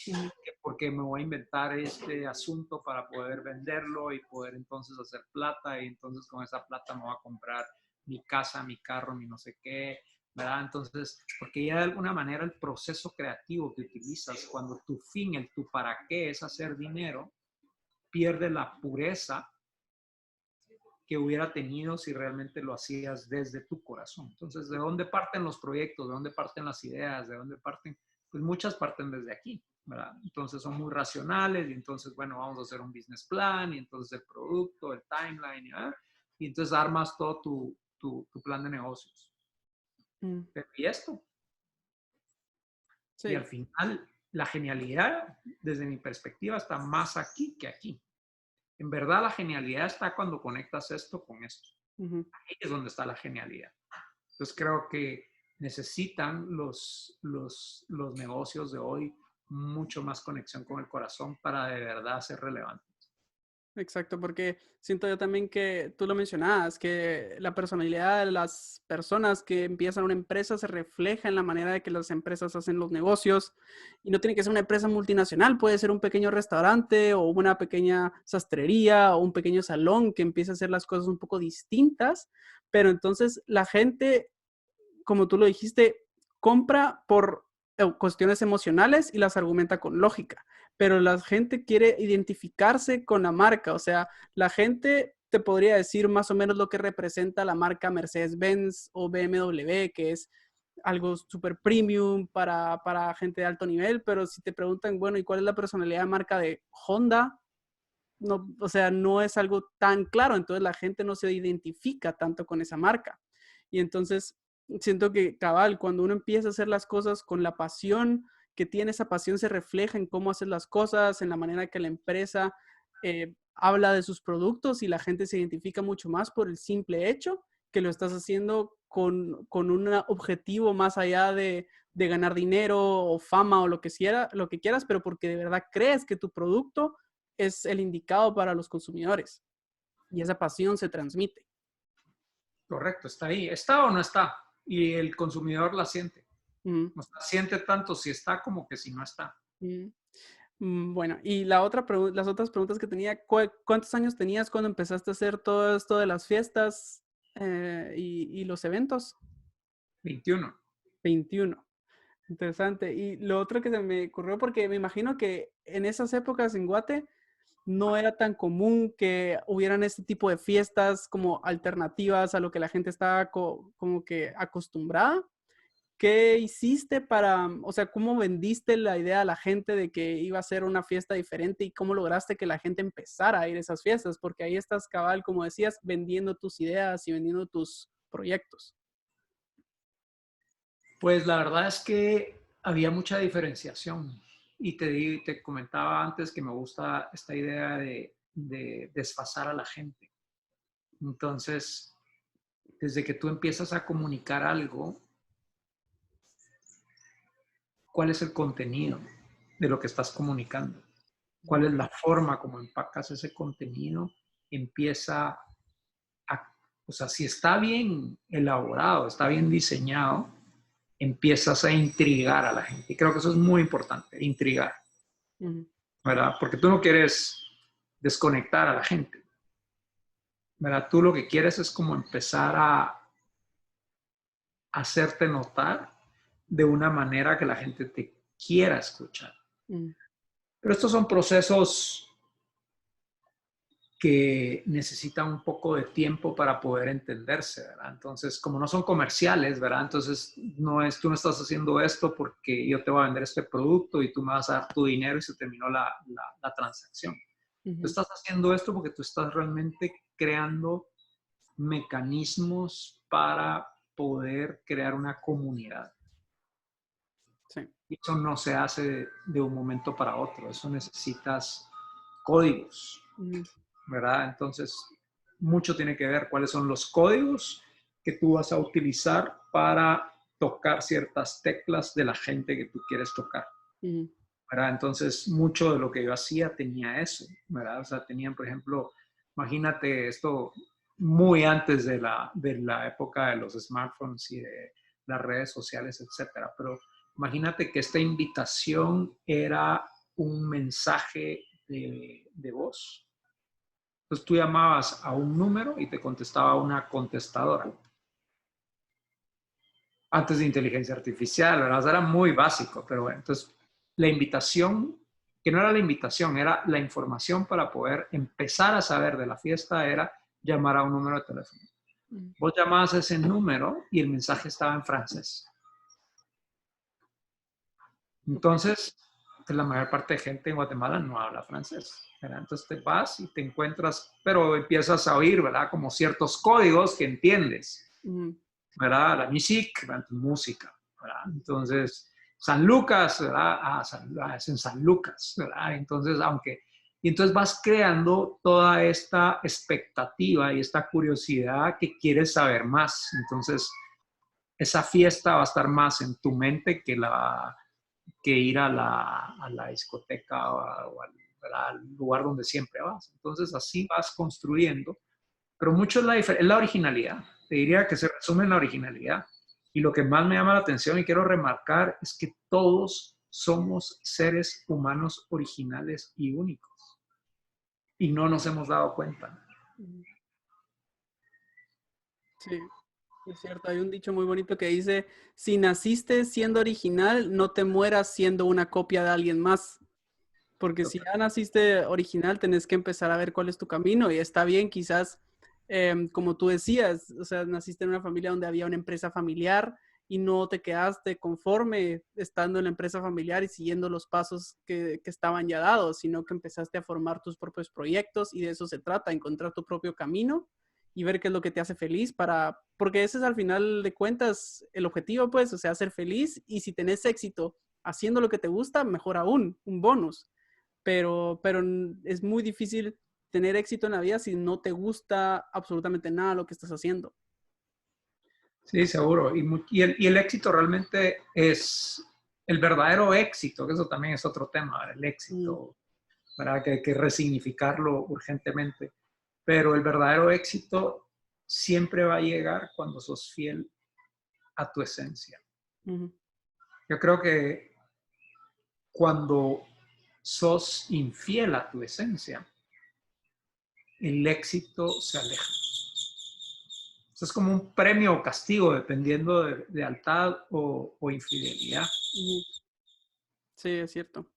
Ujú. Porque me voy a inventar este asunto para poder venderlo y poder entonces hacer plata y entonces con esa plata me voy a comprar mi casa, mi carro, mi no sé qué, ¿verdad? Entonces, porque ya de alguna manera el proceso creativo que utilizas cuando tu fin, el tu para qué es hacer dinero, pierde la pureza que hubiera tenido si realmente lo hacías desde tu corazón. Entonces, ¿de dónde parten los proyectos? ¿De dónde parten las ideas? ¿De dónde parten? Pues muchas parten desde aquí, ¿verdad? Entonces son muy racionales y entonces, bueno, vamos a hacer un business plan y entonces el producto, el timeline, ¿verdad? Y entonces armas todo tu plan de negocios. Mm. Y esto, y Sí. al final, la genialidad, desde mi perspectiva, está más aquí que aquí. En verdad, la genialidad está cuando conectas esto con esto. Ujú. Ahí es donde está la genialidad. Entonces creo que necesitan los negocios de hoy mucho más conexión con el corazón para de verdad ser relevantes. Exacto, porque siento yo también que tú lo mencionabas, que la personalidad de las personas que empiezan una empresa se refleja en la manera de que las empresas hacen los negocios y no tiene que ser una empresa multinacional, puede ser un pequeño restaurante o una pequeña sastrería o un pequeño salón que empiece a hacer las cosas un poco distintas, pero entonces la gente, como tú lo dijiste, compra por cuestiones emocionales y las argumenta con lógica, pero la gente quiere identificarse con la marca, o sea, la gente te podría decir más o menos lo que representa la marca Mercedes-Benz o BMW, que es algo súper premium para gente de alto nivel, pero si te preguntan, bueno, ¿y cuál es la personalidad de marca de Honda? No, o sea, no es algo tan claro, entonces la gente no se identifica tanto con esa marca. Y entonces siento que cabal, cuando uno empieza a hacer las cosas con la pasión que tiene, esa pasión se refleja en cómo hacer las cosas, en la manera que la empresa habla de sus productos y la gente se identifica mucho más por el simple hecho que lo estás haciendo con un objetivo más allá de ganar dinero o fama o lo que quieras, pero porque de verdad crees que tu producto es el indicado para los consumidores y esa pasión se transmite. Correcto, está ahí. ¿Está o no está? Y el consumidor la siente. Mm, O sea, siente tanto si está como que si no está. mm. Bueno, y las otras preguntas que tenía, ¿cuántos años tenías cuando empezaste a hacer todo esto de las fiestas y los eventos? 21. 21. Interesante. Y lo otro que se me ocurrió, porque me imagino que en esas épocas en Guate no era tan común que hubieran este tipo de fiestas como alternativas a lo que la gente estaba como que acostumbrada. ¿Qué hiciste para, o sea, cómo vendiste la idea a la gente de que iba a ser una fiesta diferente y cómo lograste que la gente empezara a ir a esas fiestas? Porque ahí estás, cabal, como decías, vendiendo tus ideas y vendiendo tus proyectos. Pues la verdad es que había mucha diferenciación. Y te comentaba antes que me gusta esta idea de desfasar a la gente. Entonces, desde que tú empiezas a comunicar algo, ¿cuál es el contenido de lo que estás comunicando? ¿Cuál es la forma como empacas ese contenido? Empieza a, o sea, si está bien elaborado, está bien diseñado, empiezas a intrigar a la gente. Y creo que eso es muy importante, intrigar, Ujú. ¿verdad? Porque tú no quieres desconectar a la gente, ¿verdad? Tú lo que quieres es como empezar a hacerte notar de una manera que la gente te quiera escuchar. Mm. Pero estos son procesos que necesitan un poco de tiempo para poder entenderse, ¿verdad? Entonces, como no son comerciales, ¿verdad? Entonces, tú no estás haciendo esto porque yo te voy a vender este producto y tú me vas a dar tu dinero y se terminó la transacción. Tú Ujú. estás haciendo esto porque tú estás realmente creando mecanismos para poder crear una comunidad. Sí. Y eso no se hace de un momento para otro, eso necesitas códigos, Ujú. ¿verdad? Entonces, mucho tiene que ver cuáles son los códigos que tú vas a utilizar para tocar ciertas teclas de la gente que tú quieres tocar, Ujú. ¿verdad? Entonces, mucho de lo que yo hacía tenía eso, ¿verdad? O sea, tenían, por ejemplo, imagínate esto muy antes de la época de los smartphones y de las redes sociales, etcétera, pero imagínate que esta invitación era un mensaje de voz. Entonces tú llamabas a un número y te contestaba una contestadora. Antes de inteligencia artificial, ¿verdad? O sea, era muy básico, pero bueno, entonces la invitación, que no era la invitación, era la información para poder empezar a saber de la fiesta, era llamar a un número de teléfono. Ujú. Vos llamabas a ese número y el mensaje estaba en francés. Ok. Entonces, pues, la mayor parte de gente en Guatemala no habla francés, ¿verdad? Entonces te vas y te encuentras, pero empiezas a oír, ¿verdad? Como ciertos códigos que entiendes, Ujú. ¿verdad? La musique, ¿verdad? Música, ¿verdad? Entonces, San Lucas, ¿verdad? Es en San Lucas, ¿verdad? Entonces, y entonces vas creando toda esta expectativa y esta curiosidad que quieres saber más. Entonces, esa fiesta va a estar más en tu mente que ir a la discoteca o al lugar donde siempre vas. Entonces, así vas construyendo, pero mucho es la originalidad. Te diría que se resume en la originalidad. Y lo que más me llama la atención y quiero remarcar es que todos somos seres humanos originales y únicos. Y no nos hemos dado cuenta. Ujú. Sí, es cierto. Hay un dicho muy bonito que dice, si naciste siendo original, no te mueras siendo una copia de alguien más. Porque si ya naciste original, tenés que empezar a ver cuál es tu camino y está bien, quizás, como tú decías, o sea, naciste en una familia donde había una empresa familiar y no te quedaste conforme estando en la empresa familiar y siguiendo los pasos que estaban ya dados, sino que empezaste a formar tus propios proyectos y de eso se trata, encontrar tu propio camino y ver qué es lo que te hace feliz porque ese es al final de cuentas el objetivo, pues, o sea, ser feliz y si tenés éxito haciendo lo que te gusta, mejor aún, un bonus, pero es muy difícil tener éxito en la vida si no te gusta absolutamente nada lo que estás haciendo. Sí, seguro. Y el éxito realmente es el verdadero éxito, que eso también es otro tema, el Mm. éxito, ¿verdad? Que hay que resignificarlo urgentemente. Pero el verdadero éxito siempre va a llegar cuando sos fiel a tu esencia. Ujú. Yo creo que cuando sos infiel a tu esencia, el éxito se aleja. Eso es como un premio o castigo, dependiendo de lealtad o infidelidad. Ujú. Sí, es cierto.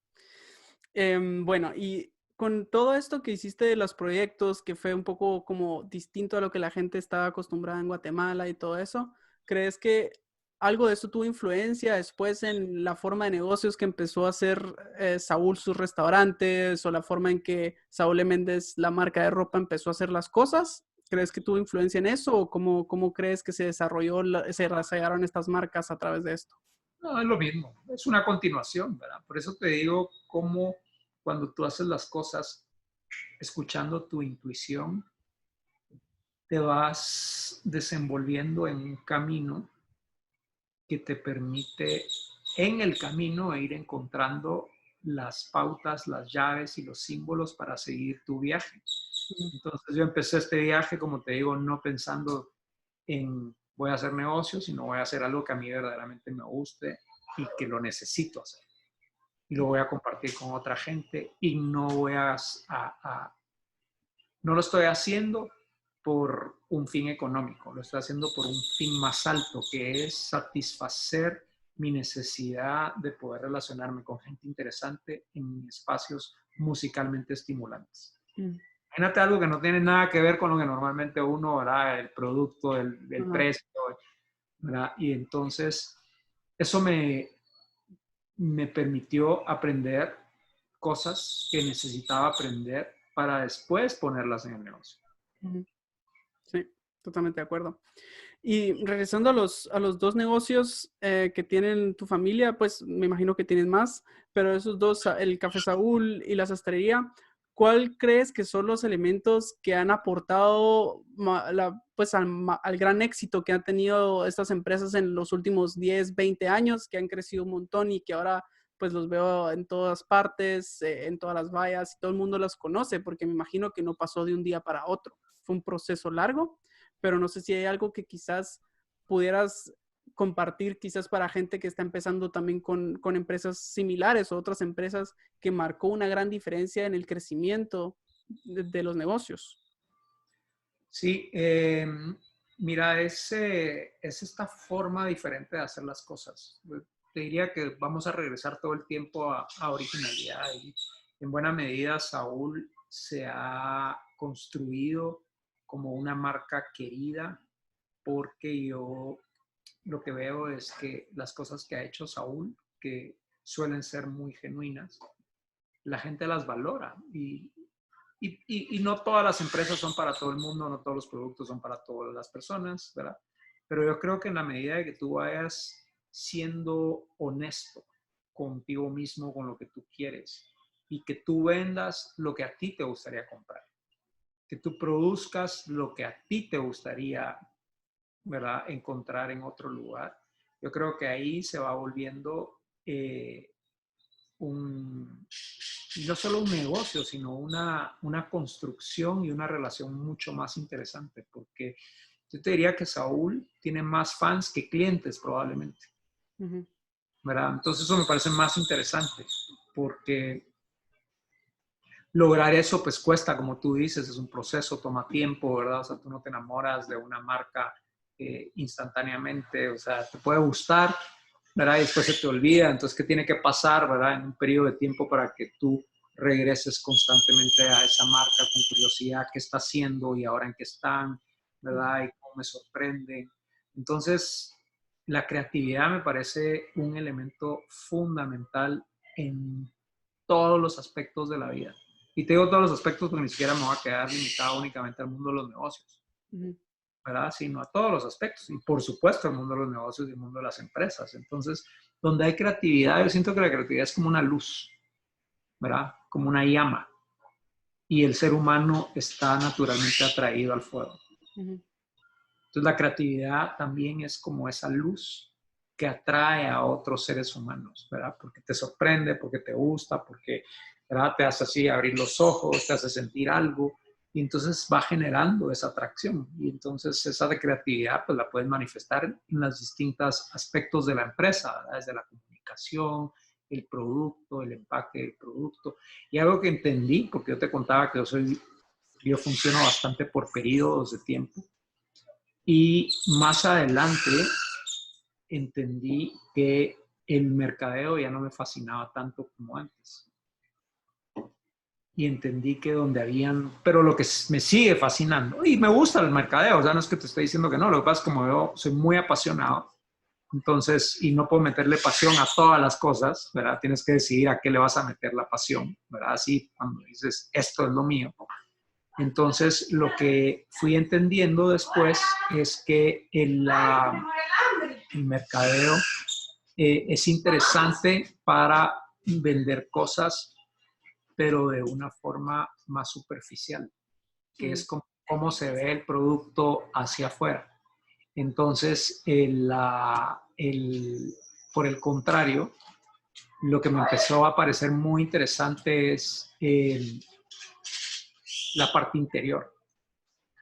Bueno, y con todo esto que hiciste de los proyectos, que fue un poco como distinto a lo que la gente estaba acostumbrada en Guatemala y todo eso, ¿crees que algo de eso tuvo influencia después en la forma de negocios que empezó a hacer Saúl sus restaurantes o la forma en que Saúl E. Méndez, la marca de ropa, empezó a hacer las cosas? ¿Crees que tuvo influencia en eso o cómo crees que se desarrolló, se desarrollaron estas marcas a través de esto? No, es lo mismo, es una continuación, ¿verdad? Por eso te digo cómo cuando tú haces las cosas escuchando tu intuición, te vas desenvolviendo en un camino que te permite en el camino ir encontrando las pautas, las llaves y los símbolos para seguir tu viaje. Ujú. Entonces yo empecé este viaje, como te digo, no pensando en voy a hacer negocios, sino voy a hacer algo que a mí verdaderamente me guste y que lo necesito hacer. Y lo voy a compartir con otra gente y no voy no lo estoy haciendo por un fin económico, lo estoy haciendo por un fin más alto, que es satisfacer mi necesidad de poder relacionarme con gente interesante en espacios musicalmente estimulantes. Mm. Imagínate algo que no tiene nada que ver con lo que normalmente uno, ¿verdad? El producto, el Ajá. precio, ¿verdad? Y entonces eso me permitió aprender cosas que necesitaba aprender para después ponerlas en el negocio. Ujú. Sí, totalmente de acuerdo. Y regresando a los 2 negocios, que tienen tu familia, pues, me imagino que tienen más, pero esos 2, el Café Saúl y la sastrería, ¿cuál crees que son los elementos que han aportado pues, al gran éxito que han tenido estas empresas en los últimos 10, 20 años, que han crecido un montón y que ahora, pues, los veo en todas partes, en todas las vallas, y todo el mundo los conoce? Porque me imagino que no pasó de un día para otro. Fue un proceso largo, pero no sé si hay algo que quizás pudieras compartir quizás para gente que está empezando también con empresas similares o otras empresas que marcó una gran diferencia en el crecimiento de los negocios. Sí, mira, es esta forma diferente de hacer las cosas. Te diría que vamos a regresar todo el tiempo a originalidad y en buena medida Saúl se ha construido como una marca querida porque yo lo que veo es que las cosas que ha hecho Saúl, que suelen ser muy genuinas, la gente las valora y no todas las empresas son para todo el mundo, no todos los productos son para todas las personas, ¿verdad? Pero yo creo que en la medida de que tú vayas siendo honesto contigo mismo, con lo que tú quieres, y que tú vendas lo que a ti te gustaría comprar, que tú produzcas lo que a ti te gustaría, ¿verdad?, encontrar en otro lugar, yo creo que ahí se va volviendo un, no solo un negocio, sino una construcción y una relación mucho más interesante, porque yo te diría que Saúl tiene más fans que clientes probablemente, Ujú, ¿verdad? Entonces eso me parece más interesante, porque lograr eso pues cuesta, como tú dices, es un proceso, toma tiempo, ¿verdad? O sea, tú no te enamoras de una marca instantáneamente, o sea, te puede gustar, ¿verdad? Y después se te olvida, entonces, ¿qué tiene que pasar, ¿verdad? En un periodo de tiempo para que tú regreses constantemente a esa marca con curiosidad, qué está haciendo y ahora en qué están, ujú, ¿verdad? Y cómo me sorprende. Entonces, la creatividad me parece un elemento fundamental en todos los aspectos de la vida. Y te digo todos los aspectos porque ni siquiera me voy a quedar limitado únicamente al mundo de los negocios, ujú, ¿verdad? Sino a todos los aspectos. Y por supuesto al mundo de los negocios y el mundo de las empresas. Entonces, donde hay creatividad, yo siento que la creatividad es como una luz, ¿verdad? Como una llama. Y el ser humano está naturalmente atraído al fuego. ujú, Entonces, la creatividad también es como esa luz que atrae a otros seres humanos, ¿verdad? Porque te sorprende, porque te gusta, porque, ¿verdad? Te hace así abrir los ojos, te hace sentir algo y entonces va generando esa atracción y entonces esa de creatividad pues la puedes manifestar en los distintos aspectos de la empresa, ¿verdad? Desde la comunicación, el producto, el empaque del producto y algo que entendí, porque yo te contaba que yo funciono bastante por periodos de tiempo y más adelante entendí que el mercadeo ya no me fascinaba tanto como antes. Y entendí que donde habían, pero lo que me sigue fascinando, y me gusta el mercadeo, o sea, no es que te estoy diciendo que no, lo que pasa es que como yo soy muy apasionado, entonces, y no puedo meterle pasión a todas las cosas, ¿verdad? Tienes que decidir a qué le vas a meter la pasión, ¿verdad? Así, cuando dices, esto es lo mío. Entonces, lo que fui entendiendo después es que el mercadeo es interesante para vender cosas, pero de una forma más superficial, que ujú, es como, cómo se ve el producto hacia afuera. Entonces, por el contrario, lo que me empezó a parecer muy interesante es la parte interior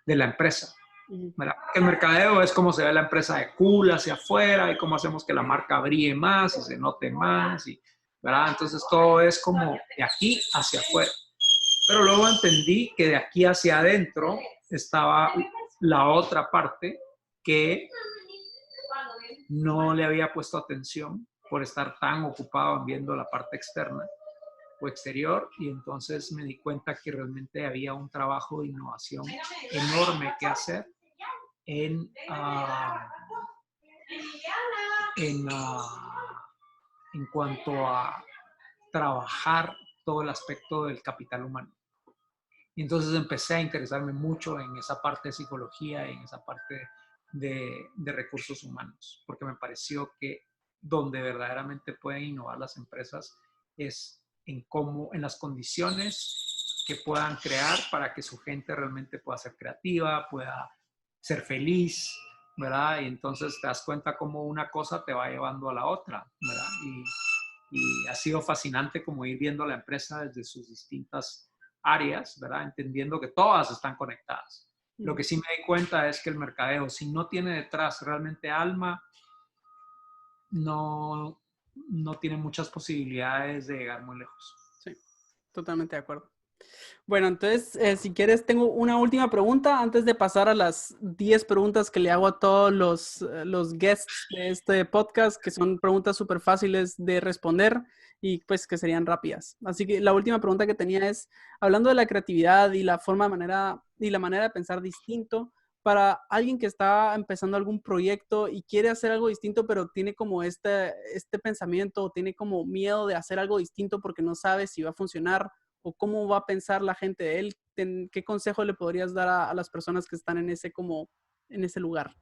de la empresa. ujú, ¿Verdad? El mercadeo es cómo se ve la empresa de cool hacia afuera y cómo hacemos que la marca brille más y se note más. ¿Verdad? Entonces todo es como de aquí hacia afuera. Pero luego entendí que de aquí hacia adentro estaba la otra parte que no le había puesto atención por estar tan ocupado en viendo la parte externa. o exterior, y entonces me di cuenta que realmente había un trabajo de innovación enorme que hacer en, en, en cuanto a trabajar todo el aspecto del capital humano. Y entonces empecé a interesarme mucho en esa parte de psicología y en esa parte de recursos humanos, porque me pareció que donde verdaderamente pueden innovar las empresas es en cómo, en las condiciones que puedan crear para que su gente realmente pueda ser creativa, pueda ser feliz, ¿verdad? Y entonces te das cuenta cómo una cosa te va llevando a la otra, ¿verdad? Y ha sido fascinante como ir viendo la empresa desde sus distintas áreas, ¿verdad? Entendiendo que todas están conectadas. Lo que sí me di cuenta es que el mercadeo, si no tiene detrás realmente alma, no, no tiene muchas posibilidades de llegar muy lejos. Sí, totalmente de acuerdo. Bueno, entonces, si quieres, tengo una última pregunta antes de pasar a las 10 preguntas que le hago a todos los guests de este podcast, que son preguntas súper fáciles de responder y pues que serían rápidas. Así que la última pregunta que tenía es, hablando de la creatividad y la manera de pensar distinto, para alguien que está empezando algún proyecto y quiere hacer algo distinto, pero tiene como este pensamiento o tiene como miedo de hacer algo distinto porque no sabe si va a funcionar o cómo va a pensar la gente de él, ¿qué consejo le podrías dar a las personas que están en ese lugar?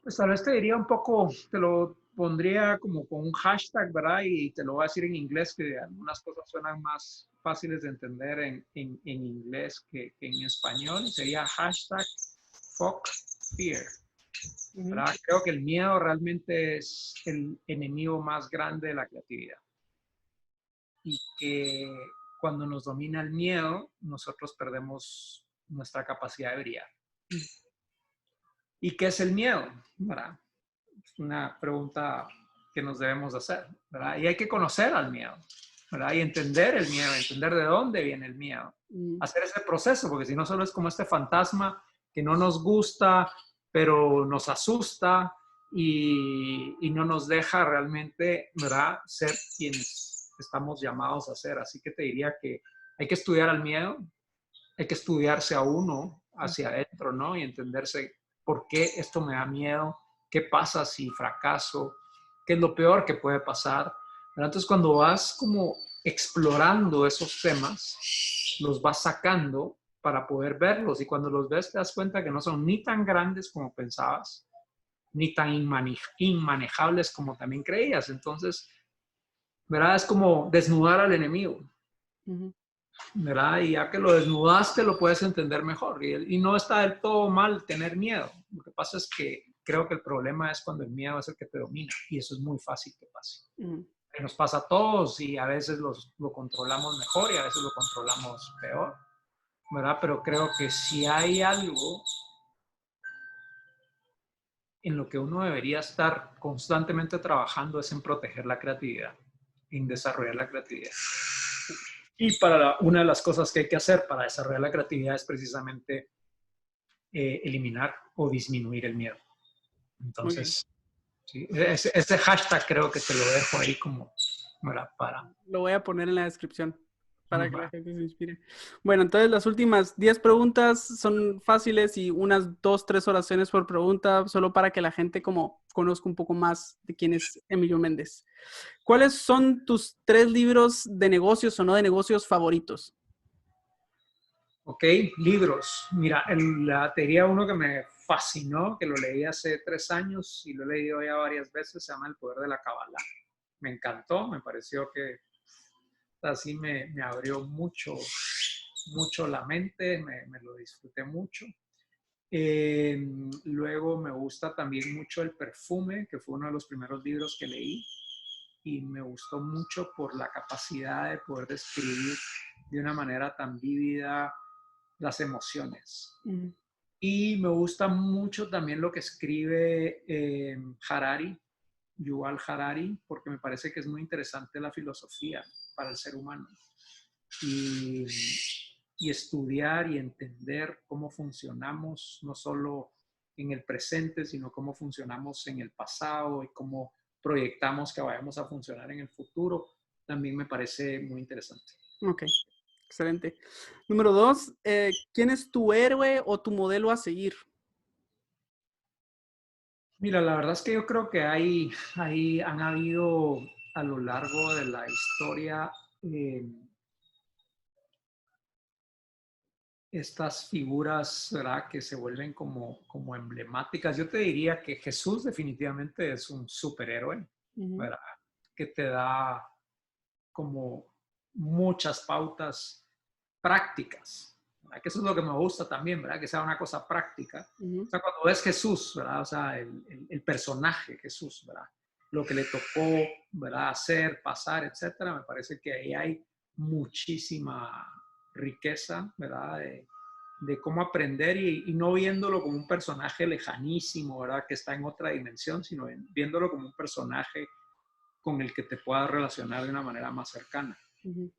Pues tal vez te diría un poco, te lo pondría como con un hashtag, ¿verdad? Y te lo voy a decir en inglés, que algunas cosas suenan más fáciles de entender en inglés que en español. Sería hashtag fuck fear. ¿Verdad? Creo que el miedo realmente es el enemigo más grande de la creatividad. Y que cuando nos domina el miedo, nosotros perdemos nuestra capacidad de brillar. ¿Y qué es el miedo? ¿Verdad? Es una pregunta que nos debemos hacer, ¿verdad? Y hay que conocer al miedo, ¿verdad? Y entender el miedo, entender de dónde viene el miedo. Hacer ese proceso, porque si no solo es como este fantasma que no nos gusta, pero nos asusta y no nos deja realmente, ¿verdad?, ser quienes estamos llamados a ser. Así que te diría que hay que estudiar al miedo, hay que estudiarse a uno hacia adentro, ¿no? Y entenderse por qué esto me da miedo, qué pasa si fracaso, qué es lo peor que puede pasar. Pero entonces cuando vas como explorando esos temas, los vas sacando para poder verlos y cuando los ves te das cuenta que no son ni tan grandes como pensabas, ni tan inmanejables como también creías. Entonces, ¿verdad? Es como desnudar al enemigo. ¿Verdad? Y ya que lo desnudaste, lo puedes entender mejor. Y no está del todo mal tener miedo. Lo que pasa es que creo que el problema es cuando el miedo es el que te domina. Y eso es muy fácil que pase. Que nos pasa a todos y a veces lo controlamos mejor y a veces lo controlamos peor. ¿Verdad? Pero creo que si hay algo en lo que uno debería estar constantemente trabajando es en proteger la creatividad, en desarrollar la creatividad. Y una de las cosas que hay que hacer para desarrollar la creatividad es precisamente eliminar o disminuir el miedo. Entonces, sí, ese hashtag creo que te lo dejo ahí como para... Lo voy a poner en la descripción para que la gente se inspire. Bueno, entonces las últimas 10 preguntas son fáciles y unas 2, 3 oraciones por pregunta, solo para que la gente como conozca un poco más de quién es Emilio Méndez. ¿Cuáles son tus 3 libros de negocios o no de negocios favoritos? Ok, libros. Mira, te diría uno que me fascinó, que lo leí hace 3 años y lo he leído ya varias veces, se llama El poder de la Kabbalah. Me encantó, me pareció que así me abrió mucho la mente, me lo disfruté mucho. Luego me gusta también mucho El perfume, que fue uno de los primeros libros que leí y me gustó mucho por la capacidad de poder describir de una manera tan vívida las emociones. Y me gusta mucho también lo que escribe Harari, Yuval Harari, porque me parece que es muy interesante la filosofía para el ser humano. Y estudiar y entender cómo funcionamos, no solo en el presente, sino cómo funcionamos en el pasado y cómo proyectamos que vayamos a funcionar en el futuro, también me parece muy interesante. Ok, excelente. Número 2, ¿quién es tu héroe o tu modelo a seguir? Mira, la verdad es que yo creo que han habido a lo largo de la historia eh, estas figuras, ¿verdad? Que se vuelven como emblemáticas. Yo te diría que Jesús definitivamente es un superhéroe, Ujú, ¿verdad? Que te da como muchas pautas prácticas, ¿verdad? Que eso es lo que me gusta también, ¿verdad? Que sea una cosa práctica. O ujú, sea, cuando ves Jesús, ¿verdad? O sea, el personaje Jesús, ¿verdad? Lo que le tocó, ¿verdad? Hacer, pasar, etcétera, me parece que ahí hay muchísima riqueza, ¿verdad? De cómo aprender y no viéndolo como un personaje lejanísimo, ¿verdad? Que está en otra dimensión, sino viéndolo como un personaje con el que te puedas relacionar de una manera más cercana. ujú.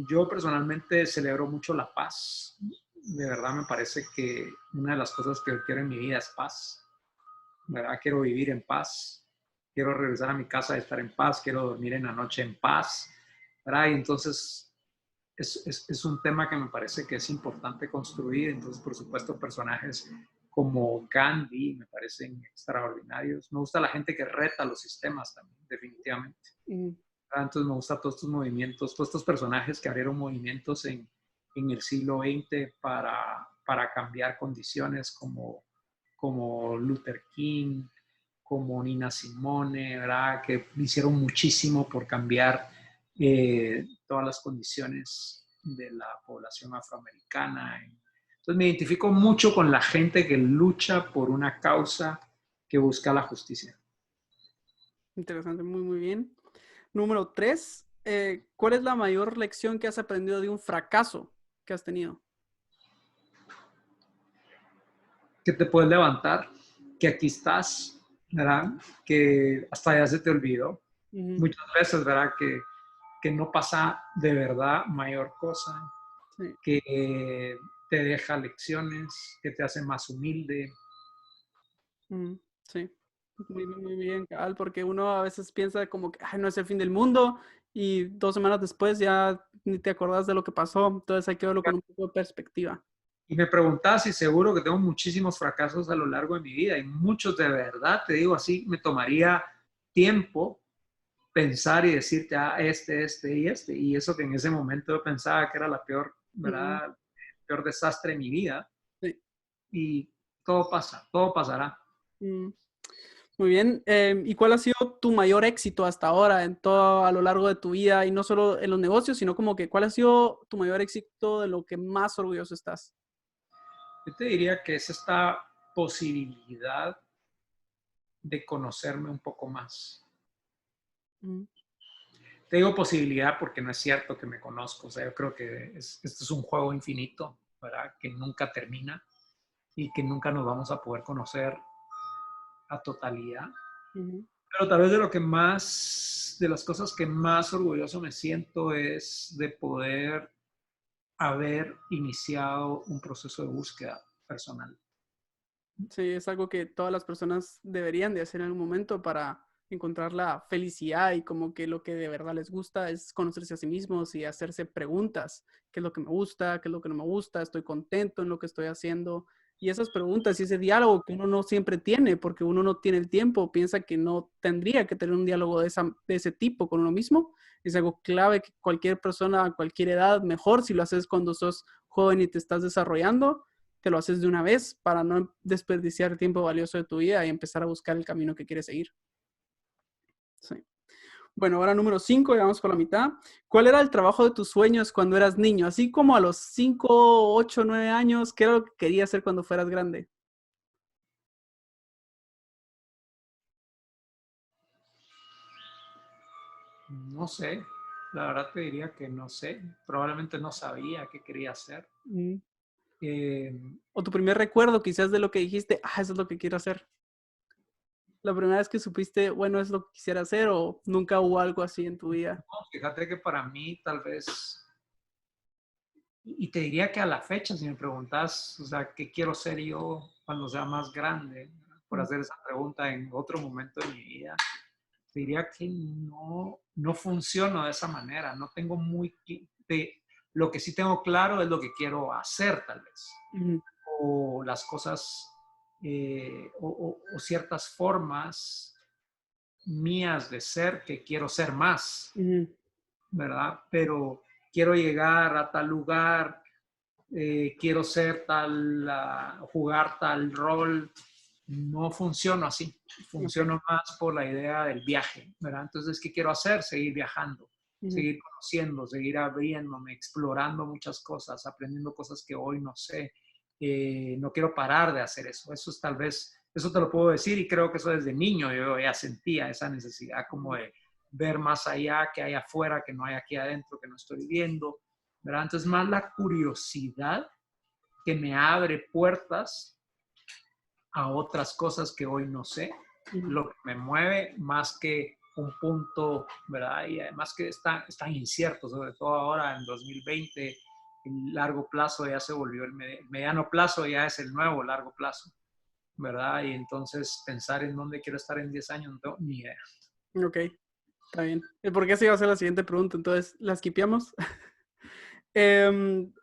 Yo personalmente celebro mucho la paz. De verdad me parece que una de las cosas que quiero en mi vida es paz. ¿Verdad? Quiero vivir en paz. Quiero regresar a mi casa y estar en paz. Quiero dormir en la noche en paz. ¿Verdad? Y entonces es un tema que me parece que es importante construir. Entonces, por supuesto, personajes como Gandhi me parecen extraordinarios. Me gusta la gente que reta los sistemas también, definitivamente. Ujú, Entonces me gustan todos estos movimientos, todos estos personajes que abrieron movimientos en el siglo XX para cambiar condiciones como Luther King, como Nina Simone, ¿verdad? Que hicieron muchísimo por cambiar todas las condiciones de la población afroamericana. Entonces me identifico mucho con la gente que lucha por una causa que busca la justicia. interesante, muy, muy bien. Número 3, ¿cuál es la mayor lección que has aprendido de un fracaso que has tenido? Que te puedes levantar, que aquí estás, ¿verdad? Que hasta ya se te olvidó. Ujú, Muchas veces, ¿verdad? Que no pasa de verdad mayor cosa, sí, que te deja lecciones, que te hace más humilde. ujú, sí. Muy, muy bien, cabal, porque uno a veces piensa como que "Ay, no es el fin del mundo y 2 semanas después ya ni te acordás de lo que pasó, entonces hay que verlo con un poco de perspectiva. Y me preguntas y seguro que tengo muchísimos fracasos a lo largo de mi vida y muchos de verdad, te digo así, me tomaría tiempo pensar y decirte, este y este. Y eso que en ese momento yo pensaba que era la peor, Ujú, ¿verdad? Peor desastre de mi vida. sí. Y todo pasa, todo pasará. Mm, muy bien. ¿Y cuál ha sido tu mayor éxito hasta ahora en todo a lo largo de tu vida y no solo en los negocios, sino como que cuál ha sido tu mayor éxito de lo que más orgulloso estás? Yo te diría que es esta posibilidad de conocerme un poco más. Mm, Te digo posibilidad porque no es cierto que me conozco. O sea, yo creo que esto es un juego infinito, ¿verdad? Que nunca termina y que nunca nos vamos a poder conocer a totalidad. ujú. Pero tal vez de lo que más, de las cosas que más orgulloso me siento es de poder haber iniciado un proceso de búsqueda personal. Sí, es algo que todas las personas deberían de hacer en algún momento para encontrar la felicidad y como que lo que de verdad les gusta es conocerse a sí mismos y hacerse preguntas. ¿Qué es lo que me gusta? ¿Qué es lo que no me gusta? ¿Estoy contento en lo que estoy haciendo? Y esas preguntas y ese diálogo que uno no siempre tiene porque uno no tiene el tiempo, piensa que no tendría que tener un diálogo de ese tipo con uno mismo. Es algo clave que cualquier persona a cualquier edad, mejor si lo haces cuando sos joven y te estás desarrollando, te lo haces de una vez para no desperdiciar tiempo valioso de tu vida y empezar a buscar el camino que quieres seguir. Sí. Bueno, ahora número 5, ya vamos por la mitad. ¿Cuál era el trabajo de tus sueños cuando eras niño? Así como a los 5, 8, 9 años, ¿qué era lo que querías hacer cuando fueras grande? No sé, la verdad te diría que no sé, probablemente no sabía qué quería hacer. Mm. Eh, O tu primer recuerdo quizás de lo que dijiste, eso es lo que quiero hacer. La primera vez que supiste, bueno, es lo que quisiera hacer o nunca hubo algo así en tu vida. no, fíjate que para mí tal vez, y te diría que a la fecha, si me preguntas, o sea, ¿qué quiero ser yo cuando sea más grande? Por Mm, hacer esa pregunta en otro momento de mi vida. te diría que no funciono de esa manera. No tengo lo que sí tengo claro es lo que quiero hacer, tal vez. Ujú, O las cosas, o ciertas formas mías de ser que quiero ser más, ujú, ¿verdad? Pero quiero llegar a tal lugar, quiero ser tal, jugar tal rol. No funciono así. ok, Funciono más por la idea del viaje, ¿verdad? Entonces, ¿qué quiero hacer? Seguir viajando, ujú, seguir conociendo, seguir abriéndome, explorando muchas cosas, aprendiendo cosas que hoy no sé. No quiero parar de hacer eso. Eso es tal vez, eso te lo puedo decir y creo que eso desde niño yo ya sentía esa necesidad como de ver más allá, que hay afuera, que no hay aquí adentro, que no estoy viendo, ¿verdad? Entonces, más la curiosidad que me abre puertas a otras cosas que hoy no sé, ujú. lo que me mueve más que un punto, ¿verdad? Y además que está incierto, sobre todo ahora en 2020, el largo plazo ya se volvió, el mediano plazo ya es el nuevo largo plazo, ¿verdad? Y entonces pensar en dónde quiero estar en 10 años, no tengo ni idea. Ok, está bien. Porque esa iba a ser la siguiente pregunta, entonces, ¿la skipeamos?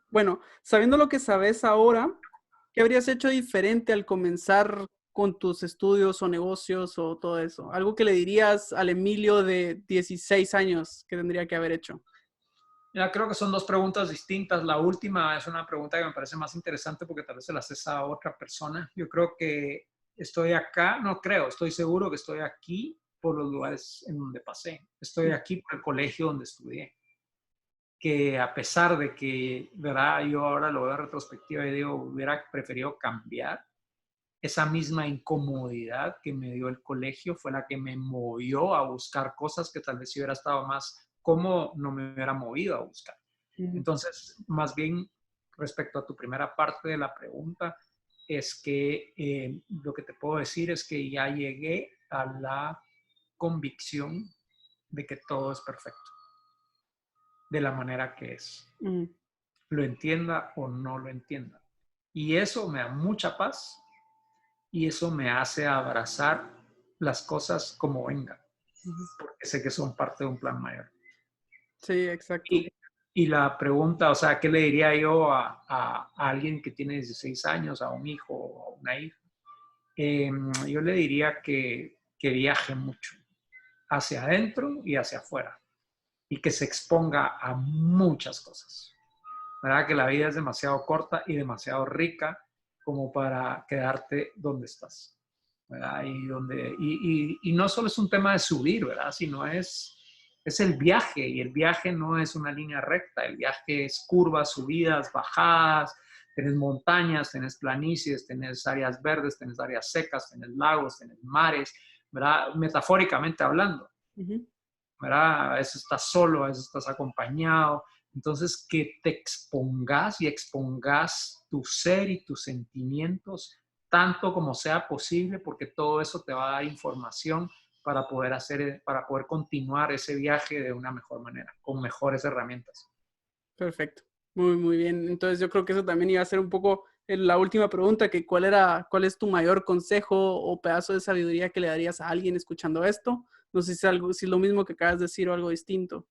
Bueno, sabiendo lo que sabes ahora, ¿qué habrías hecho diferente al comenzar con tus estudios o negocios o todo eso? Algo que le dirías al Emilio de 16 años que tendría que haber hecho. Ya creo que son dos preguntas distintas. La última es una pregunta que me parece más interesante porque tal vez se la haces a otra persona. Yo creo que estoy acá, no creo, estoy seguro que estoy aquí por los lugares en donde pasé. Estoy aquí por el colegio donde estudié. Que a pesar de que, ¿verdad? Yo ahora lo veo en retrospectiva y digo, hubiera preferido cambiar. Esa misma incomodidad que me dio el colegio fue la que me movió a buscar cosas que tal vez si hubiera estado más cómodo no me hubiera movido a buscar. Ujú, Entonces, más bien respecto a tu primera parte de la pregunta, es que lo que te puedo decir es que ya llegué a la convicción de que todo es perfecto, de la manera que es, ujú. lo entienda o no lo entienda. Y eso me da mucha paz y eso me hace abrazar las cosas como vengan, Ujú. porque sé que son parte de un plan mayor. Sí, exacto. Y, y la pregunta, o sea, ¿qué le diría yo a alguien que tiene 16 años, a un hijo o una hija? Yo le diría que viaje mucho, hacia adentro y hacia afuera, y que se exponga a muchas cosas. ¿Verdad? Que la vida es demasiado corta y demasiado rica como para quedarte donde estás. ¿Verdad? Y no solo es un tema de subir, ¿verdad? Sino es el viaje, y el viaje no es una línea recta, el viaje es curvas, subidas, bajadas, tenés montañas, tenés planicies, tenés áreas verdes, tenés áreas secas, tenés lagos, tenés mares, ¿verdad? Metafóricamente hablando. Ujú. ¿Verdad? A veces estás solo, a veces estás acompañado. Entonces, que te expongas y expongas tu ser y tus sentimientos tanto como sea posible, porque todo eso te va a dar información para poder continuar ese viaje de una mejor manera, con mejores herramientas. Perfecto. Muy, muy bien. Entonces yo creo que eso también iba a ser un poco la última pregunta, que cuál es tu mayor consejo o pedazo de sabiduría que le darías a alguien escuchando esto. No sé si es algo, si es lo mismo que acabas de decir o algo distinto.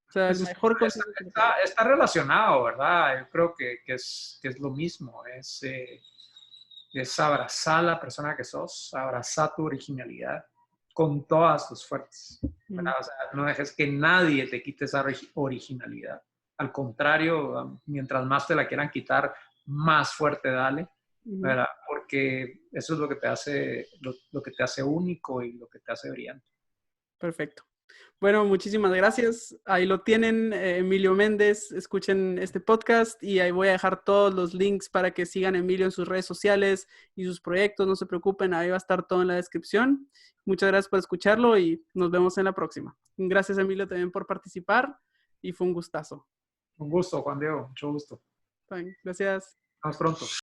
O sea, el Pues mejor consejo que le puedo dar. está relacionado, ¿verdad? Yo creo que es lo mismo, es abrazar a la persona que sos, abrazar tu originalidad con todas tus fuerzas. Ujú, ¿Verdad? O sea, no dejes que nadie te quite esa originalidad. Al contrario, mientras más te la quieran quitar, más fuerte dale, ujú. ¿verdad? Porque eso es lo que te hace, lo que te hace único y lo que te hace brillante. Perfecto. Bueno, muchísimas gracias. Ahí lo tienen, Emilio Méndez. Escuchen este podcast y ahí voy a dejar todos los links para que sigan a Emilio en sus redes sociales y sus proyectos. No se preocupen, ahí va a estar todo en la descripción. Muchas gracias por escucharlo y nos vemos en la próxima. Gracias, Emilio, también por participar y fue un gustazo. Un gusto, Juan Diego, mucho gusto. Bien, gracias. Hasta pronto.